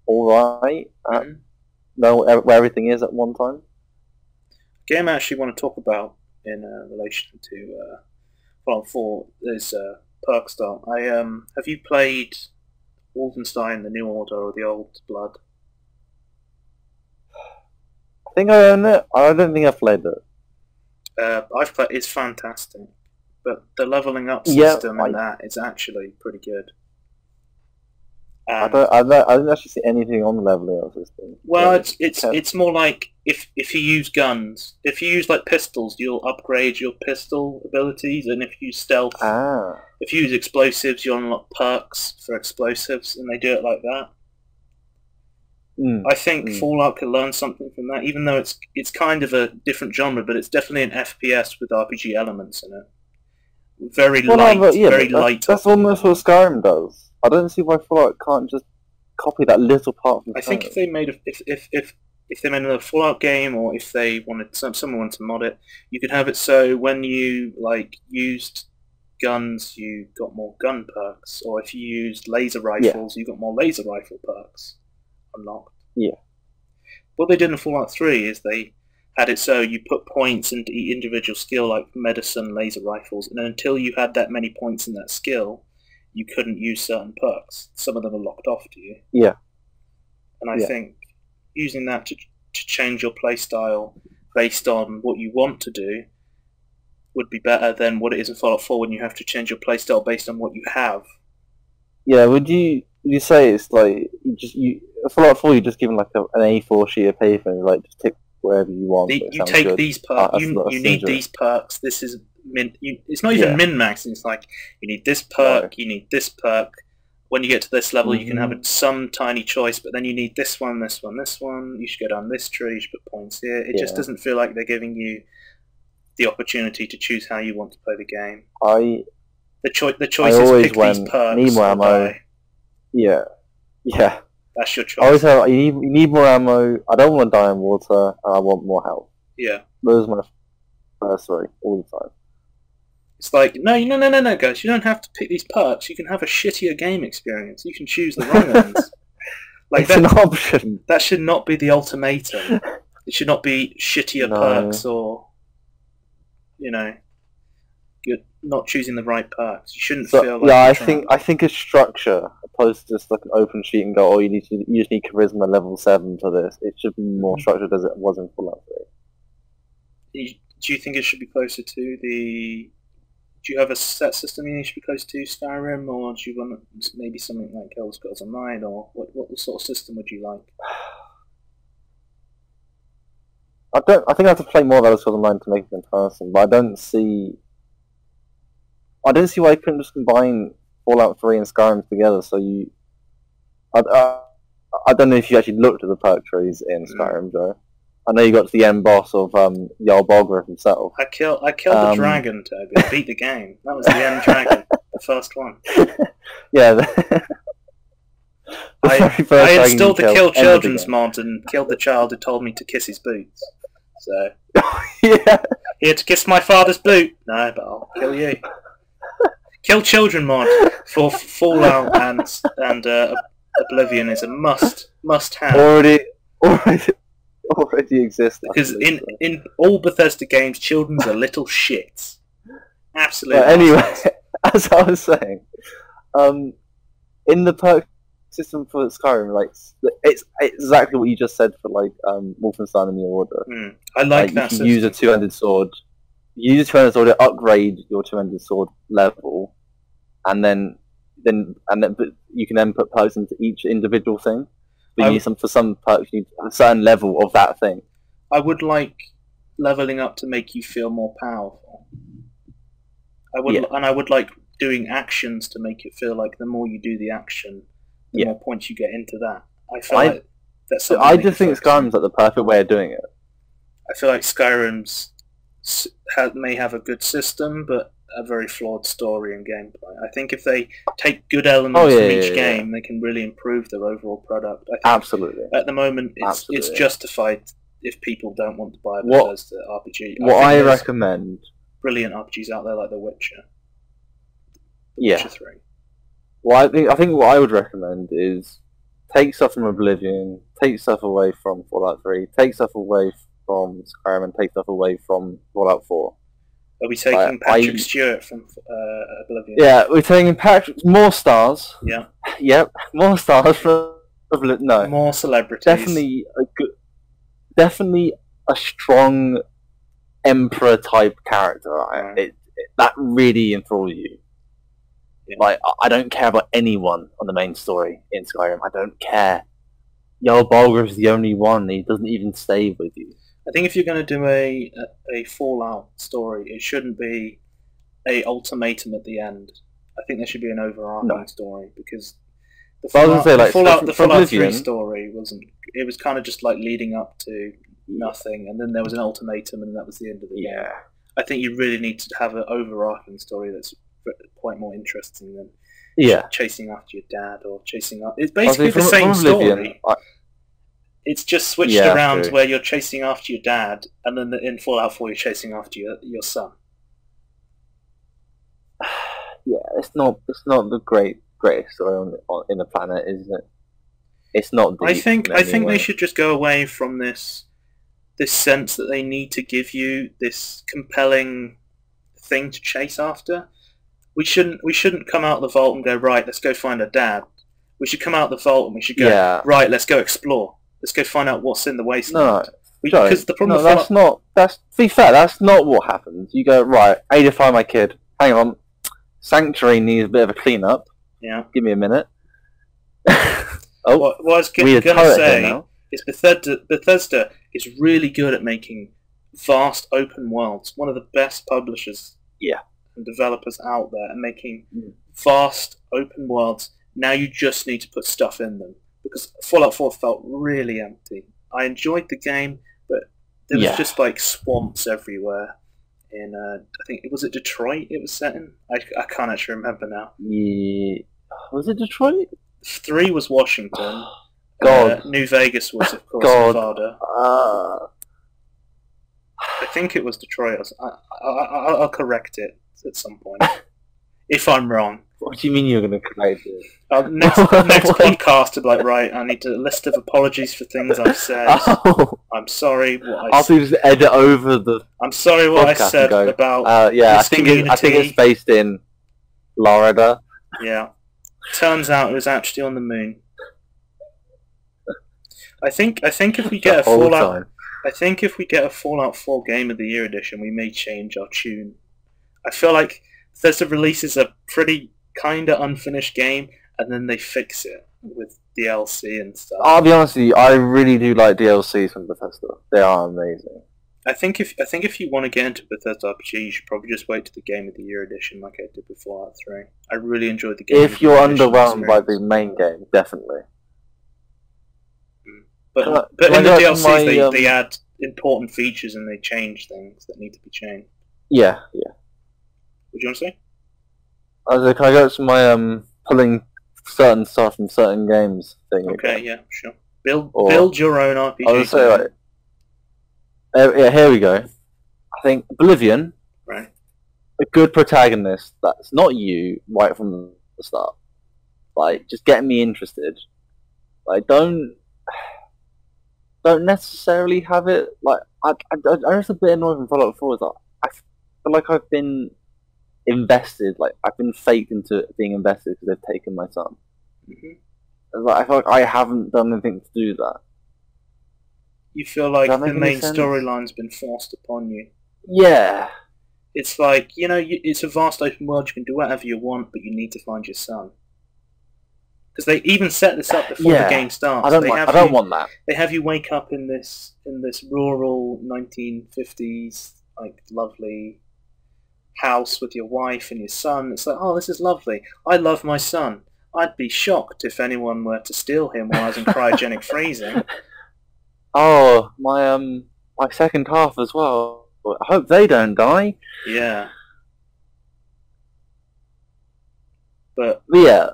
alright at know where everything is at one time. Game I actually want to talk about in relation to Fallout 4 is perk style. Have you played Wolfenstein: The New Order or the Old Blood? I think I own it. I don't think I've played it. I've played. It's fantastic, but the leveling up system in that is actually pretty good. I didn't actually see anything on the leveling up system. Well, it's more like if you use guns, if you use like pistols, you'll upgrade your pistol abilities, and if you use stealth, if you use explosives, you unlock perks for explosives, and they do it like that. I think Fallout could learn something from that, even though it's kind of a different genre, but it's definitely an FPS with RPG elements in it. Very light. That's almost what Skyrim does. I don't see why Fallout can't just copy that little part from Skyrim. I think if they made another Fallout game, or if they wanted someone wanted to mod it, you could have it so when you like used guns, you got more gun perks, or if you used laser rifles, you got more laser rifle perks unlocked. Yeah. What they did in Fallout 3 is they had it so you put points into each individual skill, like medicine, laser rifles, and until you had that many points in that skill, you couldn't use certain perks. Some of them are locked off to you. Yeah. And I think using that to change your playstyle based on what you want to do would be better than what it is in Fallout 4 when you have to change your playstyle based on what you have. Yeah, would you say it's like Fallout 4 you're just given like an A4 sheet of paper and like just tick wherever you want. You take these perks. You need these perks. This is it's not even min-maxing. It's like you need this perk. You need this perk. When you get to this level, you can have some tiny choice, but then you need this one, this one, this one. You should go down this tree. You should put points here. It just doesn't feel like they're giving you the opportunity to choose how you want to play the game. The choice is pick these perks. Need more ammo. Yeah. That's your choice. I always have, you need more ammo. I don't want to die in water. I want more health. Yeah. Those are my first three all the time. It's like, no, guys. You don't have to pick these perks. You can have a shittier game experience. You can choose the wrong ones. Like it's an option. That should not be the ultimatum. It should not be shittier perks or, you're not choosing the right perks. You shouldn't feel like. Yeah, I think a structure opposed to just like an open sheet and go, you just need charisma level 7 for this. It should be more structured as it was in Fallout 3. Do you think it should be closer to the? Do you have a set system you should be close to Skyrim, or do you want maybe something like Elder Scrolls Online, or what sort of system would you like? I think I have to play more of Elder Scrolls Online to make it in person, but I don't see why you couldn't just combine Fallout 3 and Skyrim together. So I don't know if you actually looked at the perk trees in Skyrim, Joe. I know you got to the end boss of Jarl Balgruuf himself. I killed the dragon, Toby. I beat the game. That was the end dragon, the first one. Yeah. I installed the Kill Children's mod and killed the child who told me to kiss his boots. So here to kiss my father's boot. No, but I'll kill you. Kill Children mod for Fallout and Oblivion is a must have. Already exists. Because in all Bethesda games, children's are little shits. Absolutely. Anyway, as I was saying, in the perk system for Skyrim, like it's exactly what you just said for like Wolfenstein and New Order. I like that. You can use a two-handed sword. You use a two-handed sword to upgrade your two-handed sword level, and then but you can then put perks into each individual thing. But for some perks, you need a certain level of that thing. I would like leveling up to make you feel more powerful. And I would like doing actions to make it feel like the more you do the action, the more points you get into that. I feel like that's. I just think Skyrim's like the perfect way of doing it. I feel like Skyrim's may have a good system, but a very flawed story and gameplay. I think if they take good elements from each game, they can really improve their overall product. I think Absolutely. At the moment, it's justified if people don't want to buy a Bethesda RPG. What I recommend... Brilliant RPGs out there like The Witcher. Witcher 3. Well, I think what I would recommend is take stuff from Oblivion, take stuff away from Fallout 3, take stuff away from Skyrim, and take stuff away from Fallout 4. Are we taking Patrick Stewart from Oblivion? Yeah, we're taking more stars. Yeah. Yep, more stars from Oblivion. No. More celebrities. Definitely a strong Emperor type character. Right? That really enthralls you. Yeah. Like, I don't care about anyone on the main story in Skyrim. I don't care. Jarl Balgruuf's the only one. He doesn't even stay with you. I think if you're going to do a Fallout story, it shouldn't be a ultimatum at the end. I think there should be an overarching story, because the Fallout 3 story wasn't. It was kind of just like leading up to nothing, and then there was an ultimatum, and that was the end of the game. I think you really need to have an overarching story that's quite more interesting than chasing after your dad or chasing up. It's basically the same story. It's just switched around where you're chasing after your dad, and then in Fallout 4 you're chasing after your son. Yeah, it's not the greatest story in the planet, is it? It's not deep. I think they should just go away from this sense that they need to give you this compelling thing to chase after. We shouldn't come out of the vault and go, right, let's go find our dad. We should come out of the vault and we should go, right, let's go explore. Let's go find out what's in the wasteland. Because the problem to be fair, that's not what happens. You go, right, I need to find my kid. Hang on. Sanctuary needs a bit of a clean up. Yeah. Give me a minute. What I was going to say is Bethesda is really good at making vast open worlds. One of the best publishers and developers out there, and making vast open worlds. Now you just need to put stuff in them. Because Fallout 4 felt really empty. I enjoyed the game, but there was just like swamps everywhere. In I think was it Detroit it was set in? I can't actually remember now. Yeah. Was it Detroit? 3 was Washington. God. New Vegas was, of course, Nevada. I think it was Detroit. I'll correct it at some point if I'm wrong. What do you mean you're going to correct it? Next podcast, I'll be like, right, I need a list of apologies for things I've said. I'm sorry what I said. I'll just edit over the. I'm sorry what I said about. I think it's based in Florida. Yeah. Turns out it was actually on the moon. I think if we get a Fallout, I think if we get a Fallout 4 Game of the Year edition, we may change our tune. I feel like Bethesda releases a pretty kind of unfinished game, and then they fix it with DLC and stuff. I'll be honest with you, I really do like DLCs from Bethesda. They are amazing. I think if you want to get into Bethesda RPG, you should probably just wait to the Game of the Year edition, like I did with Fallout 3. I really enjoyed the game. If you're underwhelmed by the main game, definitely. But in the DLCs, they add important features and they change things that need to be changed. Yeah. What do you want to say? Can I go to my pulling certain stuff from certain games thing? Okay, yeah, sure. Build your own RPG. I was say here we go. I think Oblivion, right? A good protagonist that's not you right from the start. Like, just getting me interested. Like, don't necessarily have it. Like, I'm just a bit annoyed from Fallout 4. Like, I feel like I've been invested. Like, I've been faked into being invested because they've taken my son. Mm-hmm. Like, I feel like I haven't done anything to do that. You feel like the main storyline's been forced upon you. Yeah. It's like, it's a vast open world, you can do whatever you want, but you need to find your son. Because they even set this up before the game starts. I don't want that. They have you wake up in this rural 1950s, like, lovely house with your wife and your son. It's like, oh, this is lovely. I love my son. I'd be shocked if anyone were to steal him while I was in cryogenic freezing. Oh, my second half as well. I hope they don't die. Yeah. But yeah,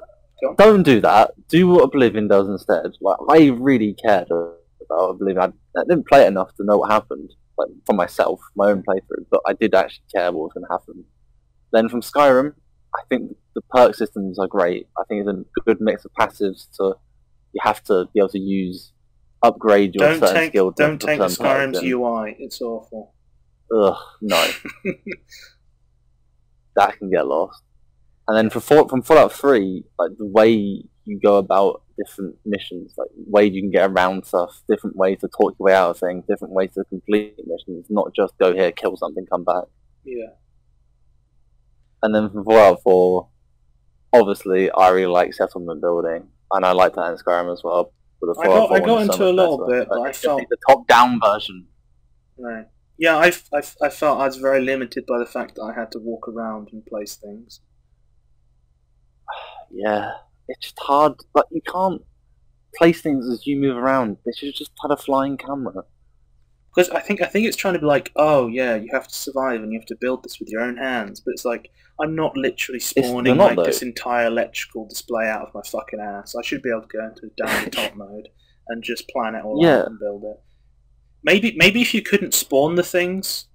don't do that. Do what Oblivion does instead. Like, I really cared about Oblivion. I didn't play it enough to know what happened, like for myself, my own playthrough. But I did actually care what was going to happen. Then from Skyrim, I think the perk systems are great. I think it's a good mix of passives. You have to be able to upgrade your certain skill. Don't take the Skyrim's UI. It's awful. Ugh, no. That can get lost. And then from Fallout 3, like the way you go about different missions, like ways you can get around stuff, different ways to talk your way out of things, different ways to complete missions, not just go here, kill something, come back. Yeah. And then from Fallout 4, obviously I really like settlement building, and I like that in Skyrim as well. I got into a little bit, but I felt the top-down version. Right. Yeah, I felt I was very limited by the fact that I had to walk around and place things. Yeah, it's just hard. But you can't place things as you move around. They should have just had a flying camera. Because I think it's trying to be like, oh yeah, you have to survive and you have to build this with your own hands. But it's like, I'm not literally spawning this entire electrical display out of my fucking ass. I should be able to go into down the top mode and just plan it all out and build it. Maybe if you couldn't spawn the things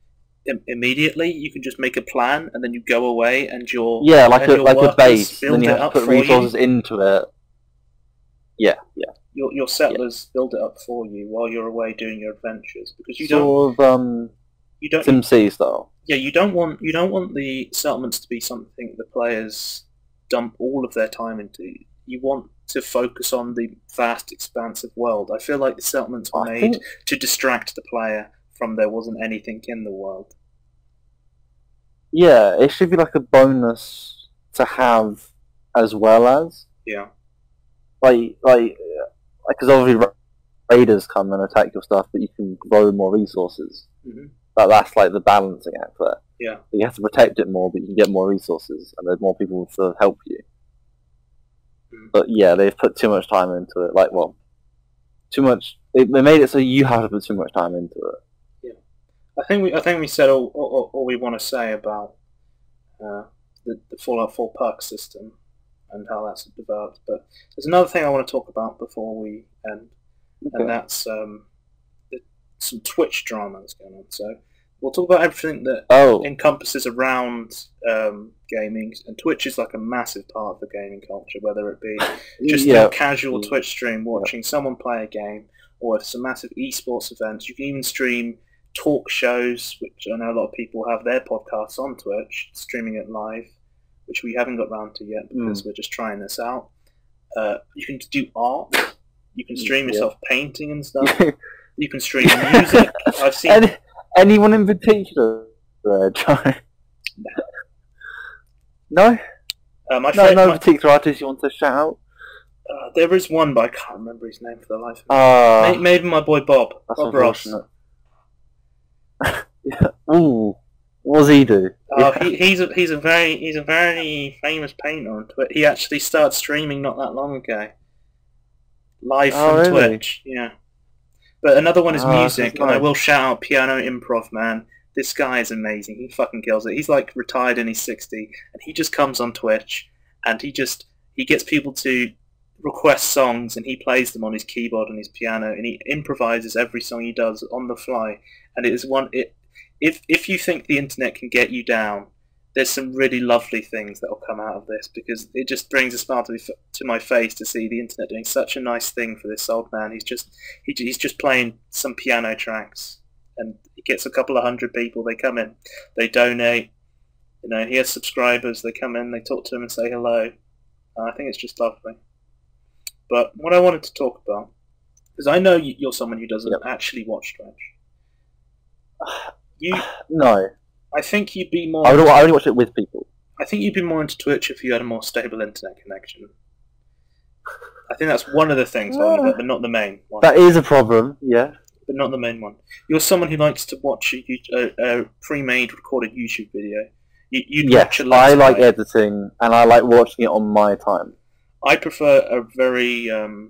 immediately, you can just make a plan and then you go away and like a base. Then you have to put resources into it. Yeah. Your settlers build it up for you while you're away doing your adventures, because you don't SimCity style. Yeah, you don't want the settlements to be something the players dump all of their time into. You want to focus on the vast, expansive world. I feel like the settlements were made to distract the player from there wasn't anything in the world. Yeah, it should be like a bonus to have as well as. Yeah. Because obviously raiders come and attack your stuff, but you can grow more resources. Mm-hmm. That's like the balancing act there. Yeah. So you have to protect it more, but you can get more resources, and there's more people to help you. But yeah, they've put too much time into it. Too much. They made it so you have to put too much time into it. Yeah, I think we said all we want to say about the Fallout 4 perk system and how that's developed. But there's another thing I want to talk about before we end, and that's some Twitch drama that's going on. So we'll talk about everything that encompasses around gaming, and Twitch is like a massive part of the gaming culture, whether it be just a casual Twitch stream watching someone play a game, or if some massive esports events. You can even stream talk shows, which I know a lot of people have their podcasts on Twitch, streaming it live, which we haven't got round to yet because we're just trying this out. You can do art. You can stream yourself painting and stuff. You can stream music. I've seen... Anyone in particular? No? No particular artist you want to shout out? There is one, but I can't remember his name for the life of me. Maybe my boy Bob. That's Bob Ross. Ooh, what does he do? He's a very famous painter on Twitch. He actually started streaming not that long ago, live from Twitch. Yeah. But another one is music, and I will shout out Piano Improv Man. This guy is amazing. He fucking kills it. He's like retired and he's 60, and he just comes on Twitch, and he gets people to request songs, and he plays them on his keyboard and his piano, and he improvises every song he does on the fly. And it is if you think the internet can get you down, there's some really lovely things that will come out of this, because it just brings a smile to my face to see the internet doing such a nice thing for this old man. He's just playing some piano tracks, and he gets a couple of hundred people. They come in, they donate. He has subscribers. They come in, they talk to him and say hello. I think it's just lovely. But what I wanted to talk about, because I know you're someone who doesn't actually watch Twitch. No. I think you'd be more... I only watch it with people. I think you'd be more into Twitch if you had a more stable internet connection. I think that's one of the things, but not the main one. That is a problem, yeah. But not the main one. You're someone who likes to watch a pre-made recorded YouTube video. You'd watch a I like editing, and I like watching it on my time. I prefer a very... a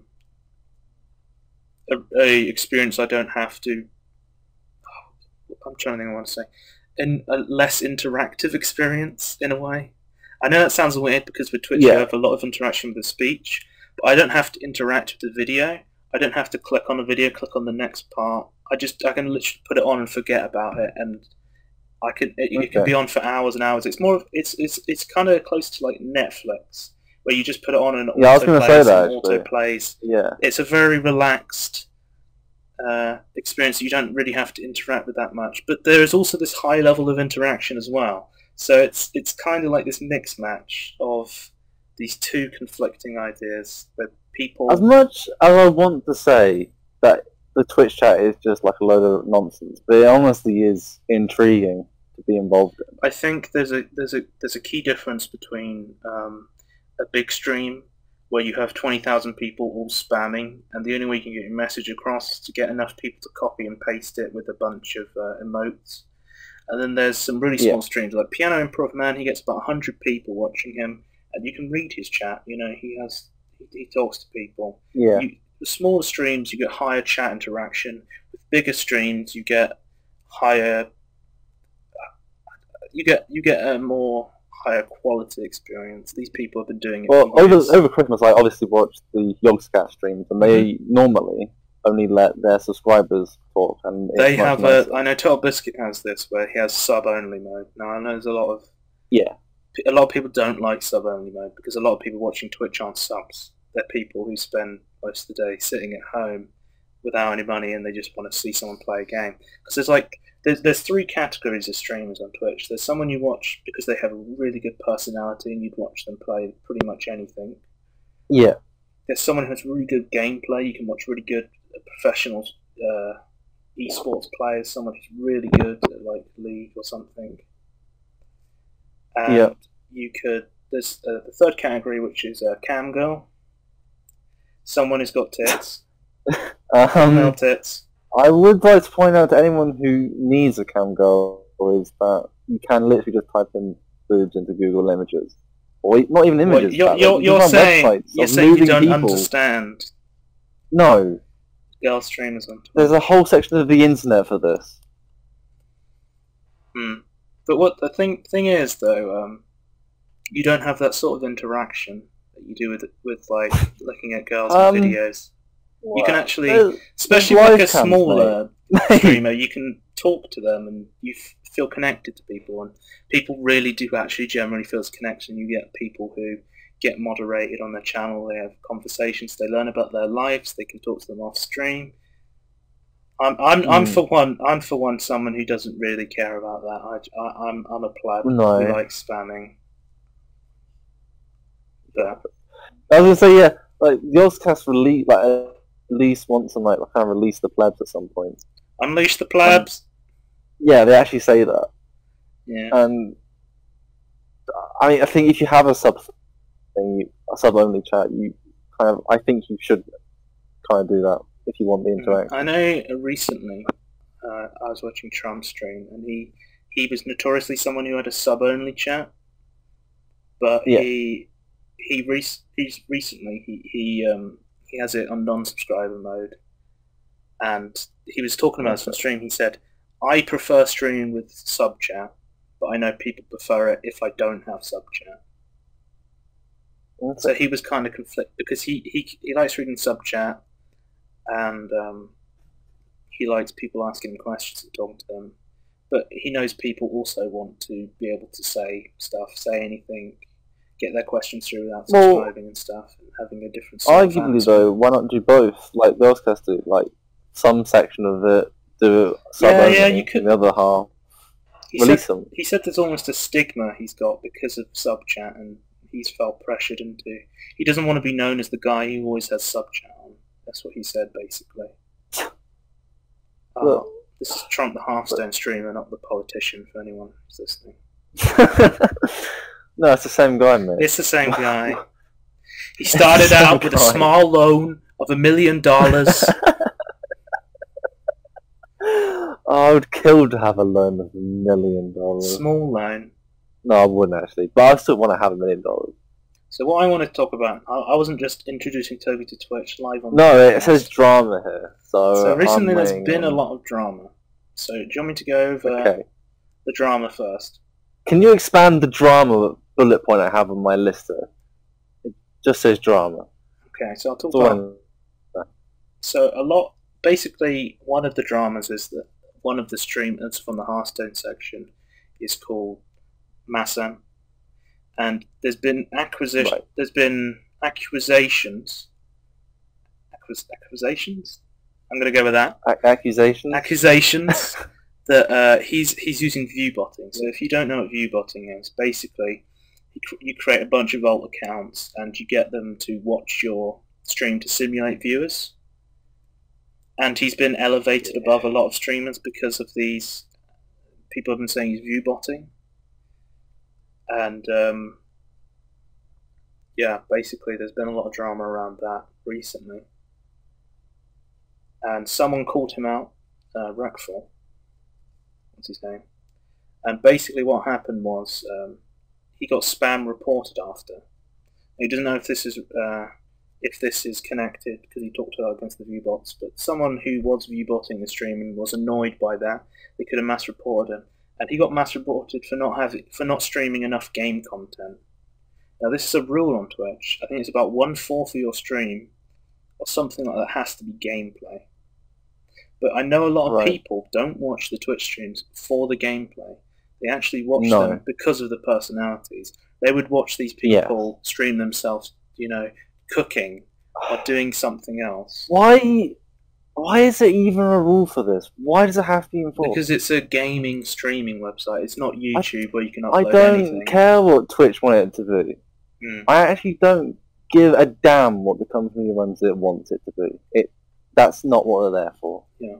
experience I don't have to... I'm trying to think what I want to say. A less interactive experience, in a way. I know that sounds weird because with Twitch you have a lot of interaction with the speech, but I don't have to interact with the video. I don't have to click on a video, click on the next part. I can literally put it on and forget about it, and it can be on for hours and hours. It's more, it's kind of close to like Netflix, where you just put it on and auto plays. Yeah, it's a very relaxed experience. You don't really have to interact with that much, but there is also this high level of interaction as well. So it's kind of like this mix match of these two conflicting ideas where people... As much as I want to say that the Twitch chat is just like a load of nonsense, but it honestly is intriguing to be involved in. I think there's a key difference between a big stream where you have 20,000 people all spamming, and the only way you can get your message across is to get enough people to copy and paste it with a bunch of emotes. And then there's some really small streams, like Piano Improv Man, he gets about 100 people watching him, and you can read his chat, you know, he talks to people. Yeah. The smaller streams, you get higher chat interaction. With bigger streams, you get higher... You get a more higher quality experience. These people have been doing it for years. Over Christmas, I obviously watched the Yogscat streams, and they normally only let their subscribers talk. And they have I know Total Biscuit has this, where he has sub-only mode. Now, I know there's a lot of people don't like sub-only mode, because a lot of people watching Twitch aren't subs. They're people who spend most of the day sitting at home without any money, and they just want to see someone play a game. Because there's three categories of streamers on Twitch. There's someone you watch because they have a really good personality, and you'd watch them play pretty much anything. Yeah. There's someone who has really good gameplay. You can watch really good professional esports players. Someone who's really good at like League or something. And there's the third category, which is cam girl. Someone who's got tits. Male tits. I would like to point out to anyone who needs a cam girl is that you can literally just type in boobs into Google Images, or not even images. You're saying you don't understand. No. Girl streamers on Twitch. There's a whole section of the internet for this. But what the thing is, though, you don't have that sort of interaction that you do with like looking at girls in videos. You can actually, especially like a smaller streamer, you can talk to them and you feel connected to people, and people really do actually generally feel this connection. You get people who get moderated on their channel, they have conversations, they learn about their lives, they can talk to them off stream. I'm for one someone who doesn't really care about that. I'm a pleb who likes spamming. But I was gonna say like the Ozcast release at least once a night, I kind of release the plebs at some point. Unleash the plebs. Yeah, they actually say that. Yeah. And I mean, I think if you have a sub only chat, I think you should kind of do that if you want the interaction. I know recently I was watching Trump's stream, and he was notoriously someone who had a sub only chat, but he has it on non-subscriber mode, and he was talking about this on stream. He said, I prefer streaming with sub chat, but I know people prefer it if I don't have sub chat. So he was kind of conflicted, because he likes reading sub chat, and he likes people asking him questions and talking to them, but he knows people also want to be able to say stuff, say anything, get their questions through without subscribing and stuff, and having a different sort arguably though, why not do both? Like the Ozcast do, like some section of it do sub only, you could, and the other half release them. He said there's almost a stigma he's got because of sub chat, and he's felt pressured into. He doesn't want to be known as the guy who always has sub chat on. That's what he said basically. This is Trump the Hearthstone streamer, not the politician, for anyone who's listening. No, it's the same guy, mate. It's the same guy. He started out with a small loan of $1 million. I would kill to have a loan of $1 million. Small loan. No, I wouldn't actually, but I still want to have $1 million. So what I want to talk about, I wasn't just introducing Toby to Twitch live on. No, it says drama here. So recently there's been a lot of drama. So do you want me to go over the drama first? Can you expand the drama bullet point I have on my list there. It just says drama. Okay, so I'll talk about... So basically, one of the dramas is that one of the streamers from the Hearthstone section is called Massan, and there's been accusations. I'm going to go with that. Accusations that he's using view botting. So if you don't know what view botting is, basically you create a bunch of alt accounts and you get them to watch your stream to simulate viewers. And he's been elevated above a lot of streamers because of these. People have been saying he's view botting. And basically there's been a lot of drama around that recently. And someone called him out, Rekful. What's his name? And basically what happened was he got spam reported after. He doesn't know if this is connected because he talked about against the viewbots, but someone who was viewbotting the stream and was annoyed by that, they could have mass reported him, and he got mass reported for not streaming enough game content. Now this is a rule on Twitch. I think it's about 1/4 of your stream or something like that has to be gameplay. But I know a lot of people don't watch the Twitch streams for the gameplay. They actually watch them because of the personalities. They would watch these people stream themselves, cooking or doing something else. Why is there even a rule for this? Why does it have to be enforced? Because it's a gaming streaming website. It's not YouTube where you can upload anything. I don't care what Twitch wanted it to be. I actually don't give a damn what the company who runs it wants it to be. That's not what they're there for. Yeah.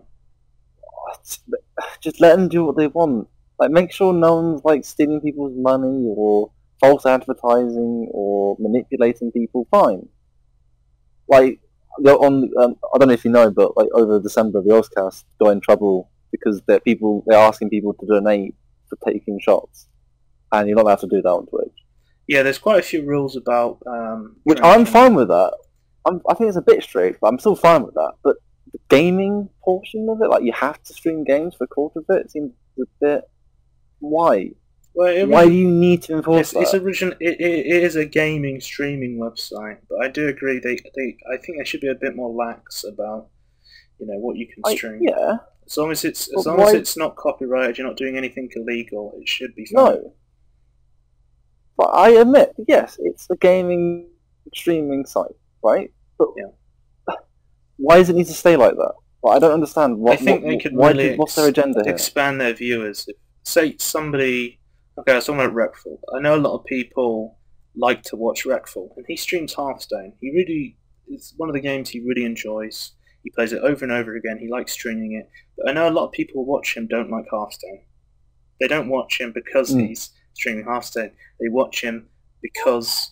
Just let them do what they want. Like, make sure no one's stealing people's money or false advertising or manipulating people. Fine. I don't know if you know, but over December, the Ozcast got in trouble because they're asking people to donate for taking shots, and you're not allowed to do that on Twitch. Yeah, there's quite a few rules about which I'm fine with that. I think it's a bit strict, but I'm still fine with that. But the gaming portion of it, you have to stream games for a quarter of it, seems a bit... Why? Well, why do you need to enforce that? It is a gaming streaming website, but I do agree I think they should be a bit more lax about what you can stream. Yeah. As long as it's not copyrighted, you're not doing anything illegal, it should be fine. No. But I admit, yes, it's a gaming streaming site, right? But why does it need to stay like that? I don't understand. I think they could what's their agenda here? Expand their viewers. Say somebody... Okay, I was talking about Rekful. I know a lot of people like to watch Rekful, and he streams Hearthstone. It's one of the games he really enjoys. He plays it over and over again. He likes streaming it. But I know a lot of people who watch him don't like Hearthstone. They don't watch him because he's streaming Hearthstone. They watch him because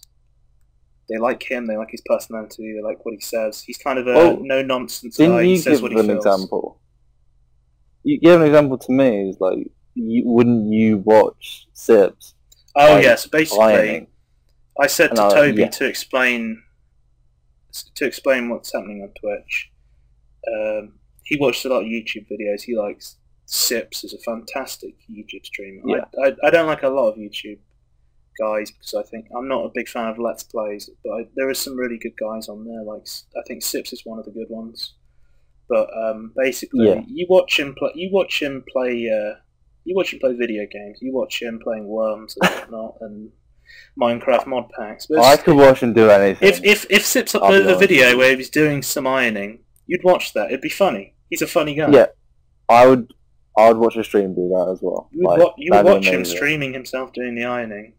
they like him, they like his personality, they like what he says. He's kind of a no-nonsense guy. He says what he feels. Didn't you give an example? You gave an example to me, is wouldn't you watch Sips? Oh yes, basically, I said to Toby to explain what's happening on Twitch. He watched a lot of YouTube videos. He likes Sips as a fantastic YouTube streamer. Yeah. I don't like a lot of YouTube guys because I think I'm not a big fan of Let's Plays, but there are some really good guys on there. I think Sips is one of the good ones. But basically, you watch him play video games. You watch him playing Worms and whatnot, and Minecraft mod packs. But I could watch him do anything. If Sips uploaded a video where he's doing some ironing, you'd watch that. It'd be funny. He's a funny guy. Yeah, I would watch a stream do that as well. You would watch him streaming himself doing the ironing.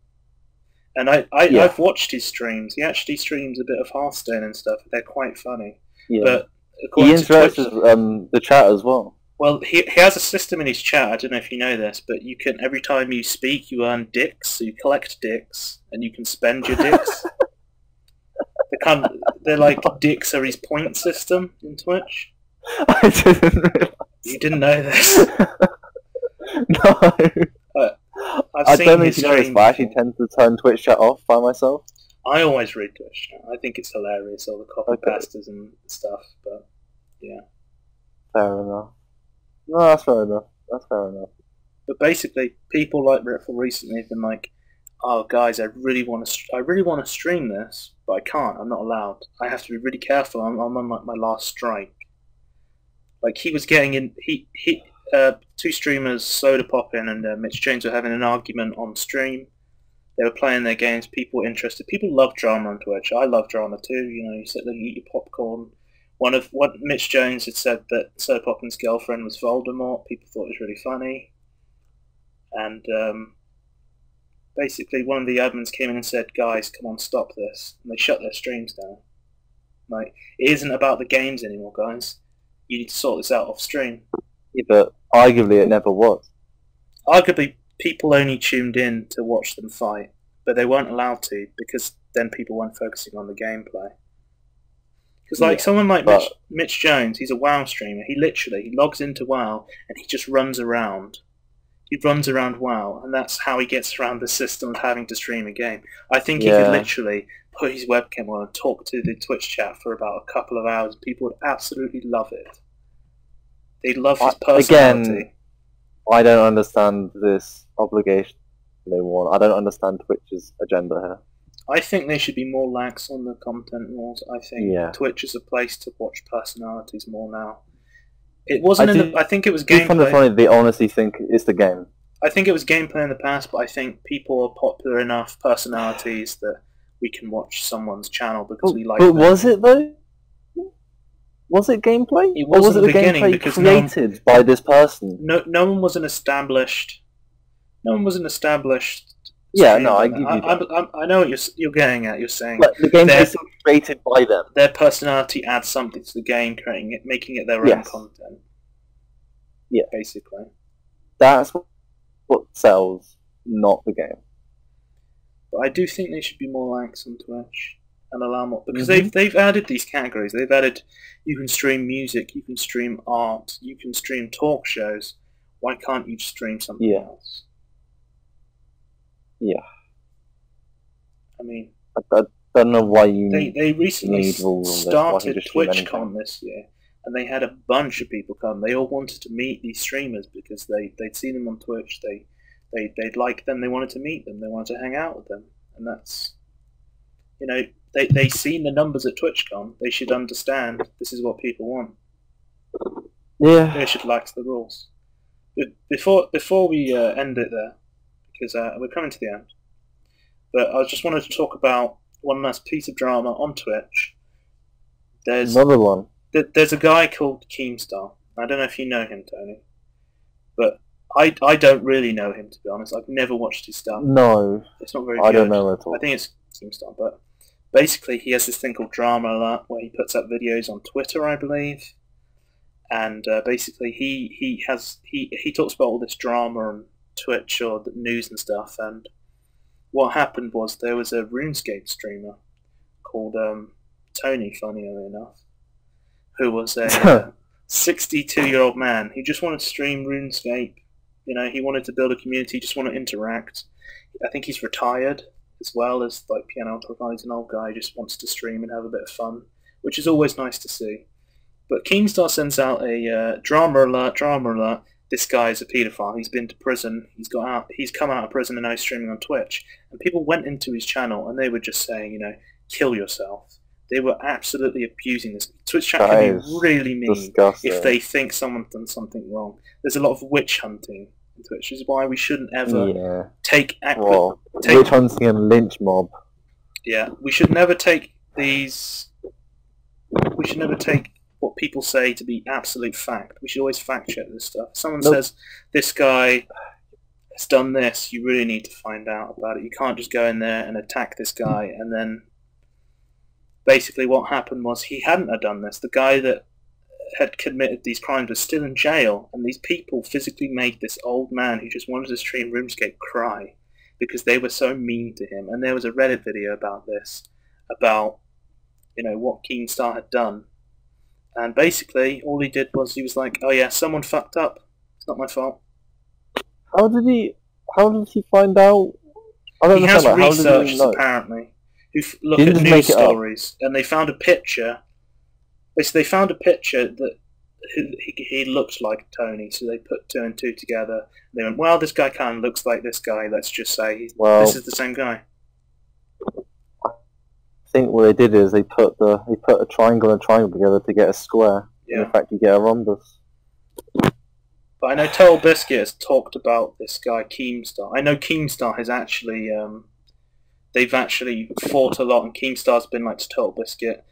And I've watched his streams. He actually streams a bit of Hearthstone and stuff. They're quite funny. Yeah. But he interacts with the chat as well. Well, he has a system in his chat. I don't know if you know this, but you can, every time you speak, you earn dicks. So you collect dicks, and you can spend your dicks. They're like dicks are his point system in Twitch. I didn't realise. You didn't know this? No. I don't know if you know this, but I actually tend to turn Twitch chat off by myself. I always read Twitch chat. I think it's hilarious, all the copy pastas and stuff, but yeah. Fair enough. No, that's fair enough. But basically, people like Ripple recently have been like, oh guys, I really want to stream this, but I can't. I'm not allowed. I have to be really careful. I'm on my last strike. Like he was getting in. Two streamers, Soda Poppin and Mitch Jones, were having an argument on stream. They were playing their games. People were interested. People love drama on Twitch. I love drama too. You know, you sit there and eat your popcorn. One Mitch Jones had said that Soda Poppin's girlfriend was Voldemort. People thought it was really funny. And basically, one of the admins came in and said, "Guys, come on, stop this." And they shut their streams down. Like, it isn't about the games anymore, guys. You need to sort this out off stream. Yeah, but arguably it never was. Arguably, people only tuned in to watch them fight, but they weren't allowed to because then people weren't focusing on the gameplay. Because someone like Mitch Jones, he's a WoW streamer. He logs into WoW and he just runs around. He runs around WoW, and that's how he gets around the system of having to stream a game. I think he could literally put his webcam on and talk to the Twitch chat for about a couple of hours. People would absolutely love it. They'd love his personality. Again, I don't understand this obligation they want. I don't understand Twitch's agenda here. I think they should be more lax on the content rules. I think Twitch is a place to watch personalities more now. It wasn't I think it was gameplay. I find it funny they honestly think it's the game. I think it was gameplay in the past, but I think people are popular enough personalities that we can watch someone's channel because we like them. But was it though? Was it gameplay? It was, or was it the beginning because created by this person? No one was an established. No one was an established. Yeah, no, I give you that. I know what you're getting at. You're saying the game is created by them. Their personality adds something to the game, making it their own content. Yeah, basically. That's what sells, not the game. But I do think they should be more lax on Twitch and allow more because they've added these categories. They've added you can stream music, you can stream art, you can stream talk shows. Why can't you stream something else? Yeah. I mean, I don't know why they recently started TwitchCon this year, and they had a bunch of people come. They all wanted to meet these streamers because they'd seen them on Twitch. They'd like them. They wanted to meet them. They wanted to hang out with them, and that's they seen the numbers at TwitchCon. They should understand this is what people want. Yeah. They should lax the rules. Before we end it there, because we're coming to the end. But I just wanted to talk about one last piece of drama on Twitch. There's another one. There's a guy called Keemstar. I don't know if you know him, Tony. But I don't really know him, to be honest. I've never watched his stuff. No. It's not very good. I don't know at all. I think it's Keemstar, but basically he has this thing called Drama Alert where he puts up videos on Twitter, I believe. And basically he talks about all this drama on Twitch or the news and stuff, and what happened was there was a RuneScape streamer called Tony, funnily enough, who was a 62-year-old man. He just wanted to stream RuneScape. He wanted to build a community, just want to interact. I think he's retired as well as piano guy. He's an old guy, just wants to stream and have a bit of fun, which is always nice to see. But Keemstar sends out a drama alert. This guy is a paedophile. He's been to prison. He's come out of prison and now he's streaming on Twitch. And people went into his channel and they were just saying, kill yourself. They were absolutely abusing this. Twitch chat can be really mean if they think someone's done something wrong. There's a lot of witch hunting in Twitch, which is why we shouldn't ever take witch hunting and lynch mob. Yeah, we should never take these. We should never take what people say to be absolute fact. We should always fact check this stuff. If someone says this guy has done this, you really need to find out about it. You can't just go in there and attack this guy and then basically what happened was he hadn't have done this. The guy that had committed these crimes was still in jail, and these people physically made this old man who just wanted to stream RuneScape cry because they were so mean to him. And there was a Reddit video about this, about what Keemstar had done. And basically, all he did was he was like, "Oh yeah, someone fucked up. It's not my fault." How did he find out? He has researchers apparently who look at news stories, and they found a picture. They found a picture that he looked like Tony, so they put 2 and 2 together. They went, well, this guy kind of looks like this guy. Let's just say this is the same guy. I think what they did is they put a triangle and a triangle together to get a square. Yeah. And in fact, you get a rhombus. But I know Total Biscuit has talked about this guy Keemstar. I know Keemstar has actually they've actually fought a lot, and Keemstar's been like to Total Biscuit.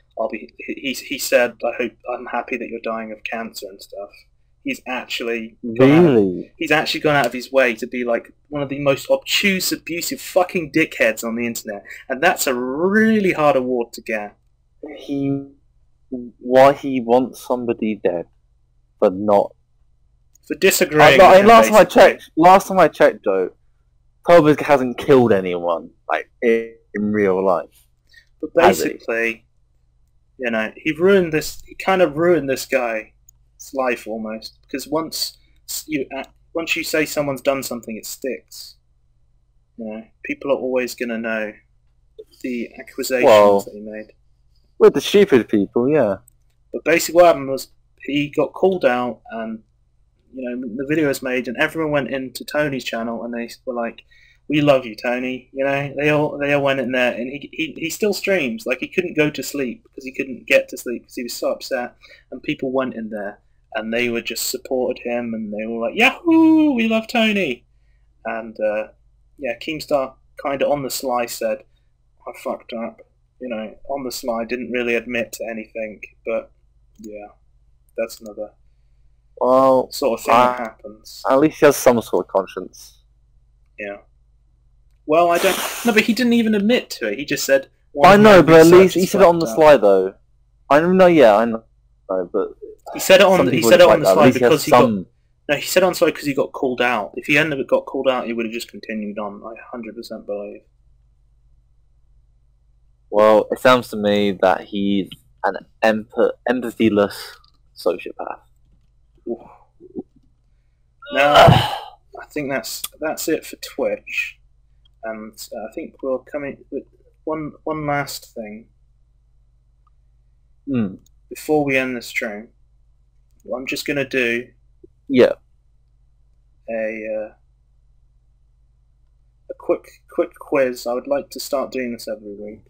He said, I'm happy that you're dying of cancer and stuff. He's actually he's actually gone out of his way to be like one of the most obtuse, abusive fucking dickheads on the internet, and that's a really hard award to get. Why he wants somebody dead, but not for disagreeing. Last time I checked, though, Tobias hasn't killed anyone like in real life. But basically, you know, he kind of ruined this guy's life almost, because once you say someone's done something, it sticks. You know, people are always going to know the accusations that he made. With the stupid people, yeah. But basically what happened was he got called out, and you know, the video was made, and everyone went into Tony's channel, and they were like, "We love you, Tony." You know, they all went in there, and he still streams. Like, he couldn't go to sleep because he couldn't get to sleep because he was so upset. And people went in there, and they were just supported him, and they were like, "Yahoo! We love Tony." And yeah, Keemstar kind of on the sly said, "I fucked up." You know, on the sly, didn't really admit to anything, but yeah, that's another sort of thing that happens. At least he has some sort of conscience. Yeah. Well, I don't. No, but he didn't even admit to it. He just said. I know, but at least he said it on the sly, though. I know. Yeah, I know, but he said it on. He said it on the sly because he got. No, he said it on the sly because he got called out. If he hadn't got called out, he would have just continued on. I 100% believe. Well, it sounds to me that he's an empathyless sociopath. No, I think that's it for Twitch, and I think we're coming with one last thing before we end the stream. Well, I'm just gonna do a quick quiz. I would like to start doing this every week.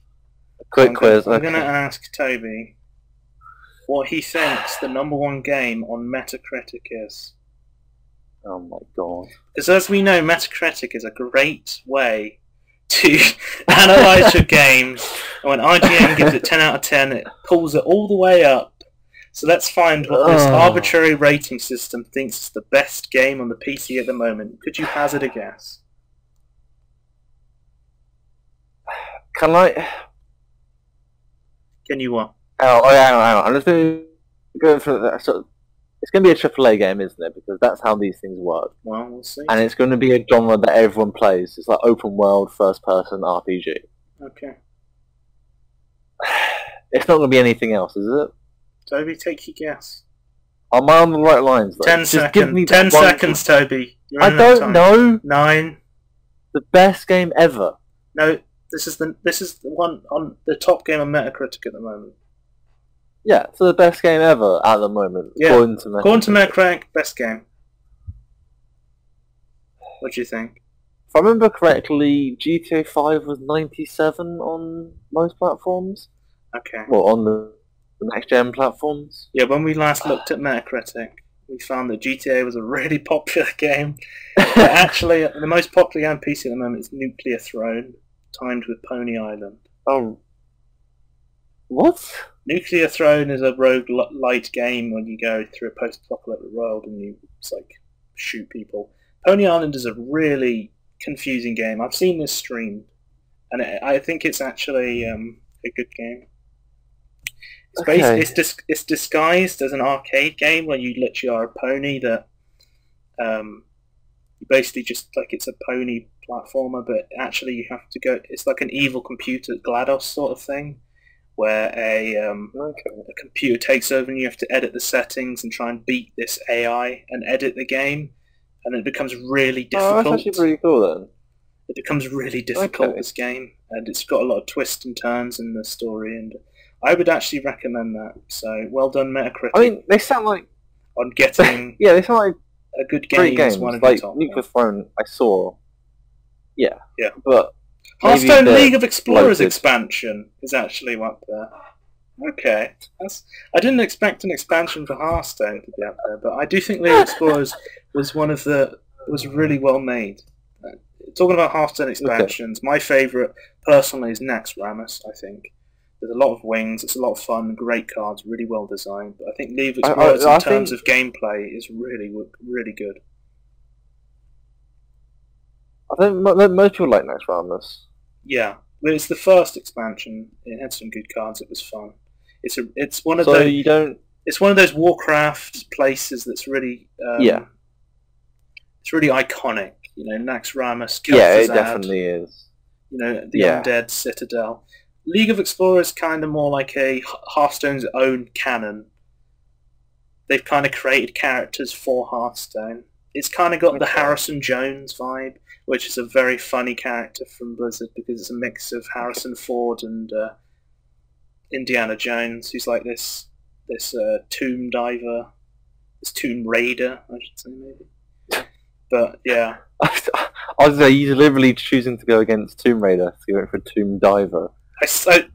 Quick quiz. I'm going to ask Toby what he thinks the #1 game on Metacritic is. Oh my god. Because as we know, Metacritic is a great way to analyse your games. And when IGN gives it 10 out of 10, it pulls it all the way up. So let's find what this arbitrary rating system thinks is the best game on the PC at the moment. Could you hazard a guess? Can you what? Hang on. I'm just going to go through that. So, it's going to be a AAA game, isn't it? Because that's how these things work. Well, we'll see. And it's going to be a genre that everyone plays. It's like open world, first person RPG. Okay. It's not going to be anything else, is it? Toby, take your guess. Am I on the right lines, though? 10 seconds. Give me 10 seconds, Toby. I don't know. 9. The best game ever. No. This is the one on the top game on Metacritic at the moment. Yeah, so the best game ever at the moment. Yeah, according to Metacritic, best game. What do you think? If I remember correctly, GTA 5 was 97 on most platforms. Okay. Well, on the next-gen platforms. Yeah, when we last looked at Metacritic, we found that GTA was a really popular game. But actually, the most popular game on PC at the moment is Nuclear Throne, timed with Pony Island. Oh. What? Nuclear Throne is a roguelite game when you go through a post-apocalyptic world and you shoot people. Pony Island is a really confusing game. I've seen this streamed, and I think it's actually a good game. It's disguised as an arcade game where you literally are a pony that you basically just it's a pony platformer, but actually you have to go. It's like an evil computer GLaDOS sort of thing, where a computer takes over and you have to edit the settings and try and beat this AI and edit the game, and it becomes really difficult. Oh, that's actually pretty cool then. It becomes really difficult, this game, and it's got a lot of twists and turns in the story, and I would actually recommend that. So, well done, Metacritic. I mean, they sound like on getting yeah, they sound like a good great game games. is one of Like the top. Nuclear Throne, I saw. Yeah. Yeah. But Hearthstone League of Explorers expansion is actually up there. Okay, I didn't expect an expansion for Hearthstone to be up there, but I do think League of Explorers was really well made. Talking about Hearthstone expansions, my favourite personally is Rhinoceros. I think there's a lot of wings, it's a lot of fun, great cards, really well designed. But I think League of Explorers in terms of gameplay is really good. I think most people like Rhinoceros. Yeah, but it's the first expansion. It had some good cards. It was fun. It's one of those. It's one of those Warcraft places that's really It's really iconic. You know, Naxxramas, Kel'Thuzad. Yeah, it definitely is. You know, the Undead Citadel. League of Explorers is kind of more like a Hearthstone's own canon. They've kind of created characters for Hearthstone. It's kind of got the Harrison Jones vibe, which is a very funny character from Blizzard because it's a mix of Harrison Ford and Indiana Jones, who's like this tomb diver, this tomb raider, I should say maybe. But yeah, I was say he's literally choosing to go against Tomb Raider, so he went for Tomb Diver.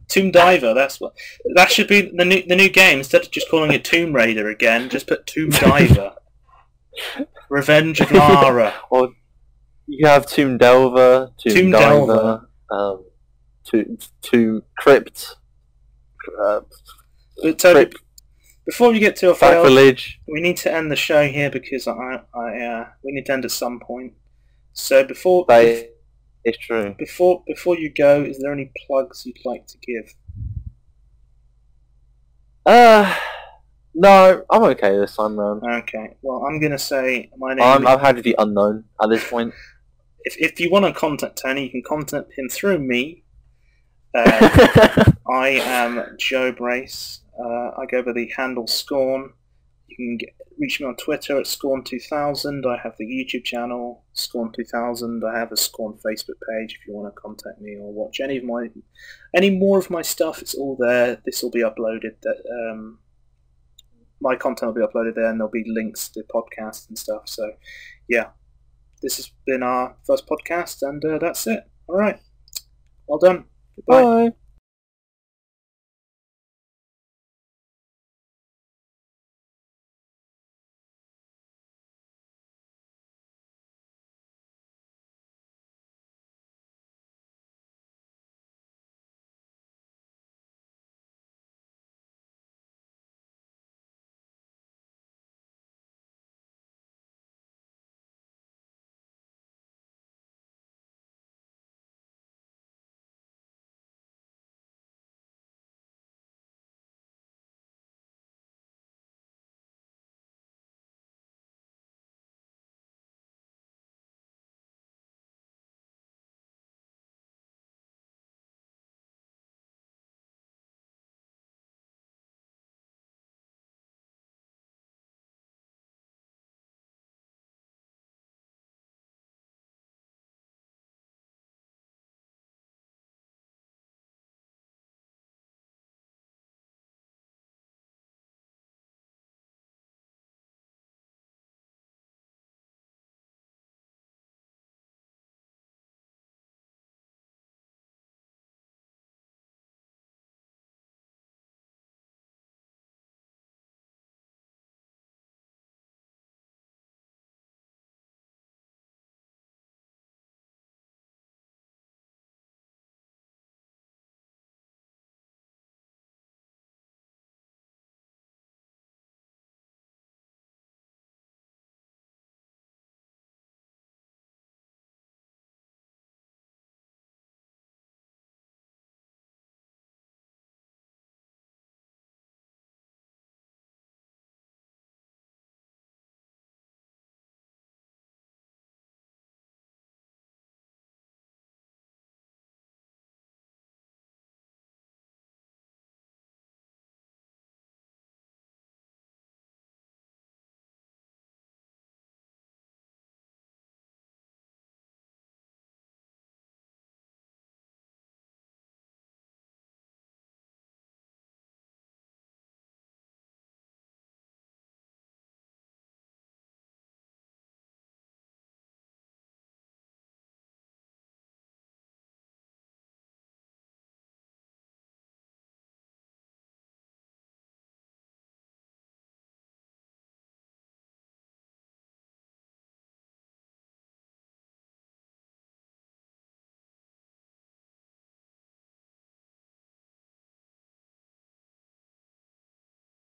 Tomb Diver. That should be the new game. Instead of just calling it Tomb Raider again, just put Tomb Diver. Revenge of Lara. Or you have Tomb Delver, Tomb Diver, Tomb Crypt. But Toby, before we get to our Sacrilege, we need to end the show here because we need to end at some point. So before it's true. Before you go, is there any plugs you'd like to give? No, I'm okay this time round. Okay, well, I'm gonna say my name. I've had the unknown at this point. If you want to contact Tony, you can contact him through me. I am Joe Brace. I go by the handle Scorn. You can reach me on Twitter at Scorn2000. I have the YouTube channel Scorn2000. I have a Scorn Facebook page if you want to contact me or watch any more of my stuff. It's all there. This will be uploaded. My content will be uploaded there, and there'll be links to podcasts and stuff. So, yeah, this has been our first podcast, and that's it. All right, well done. Goodbye. Bye.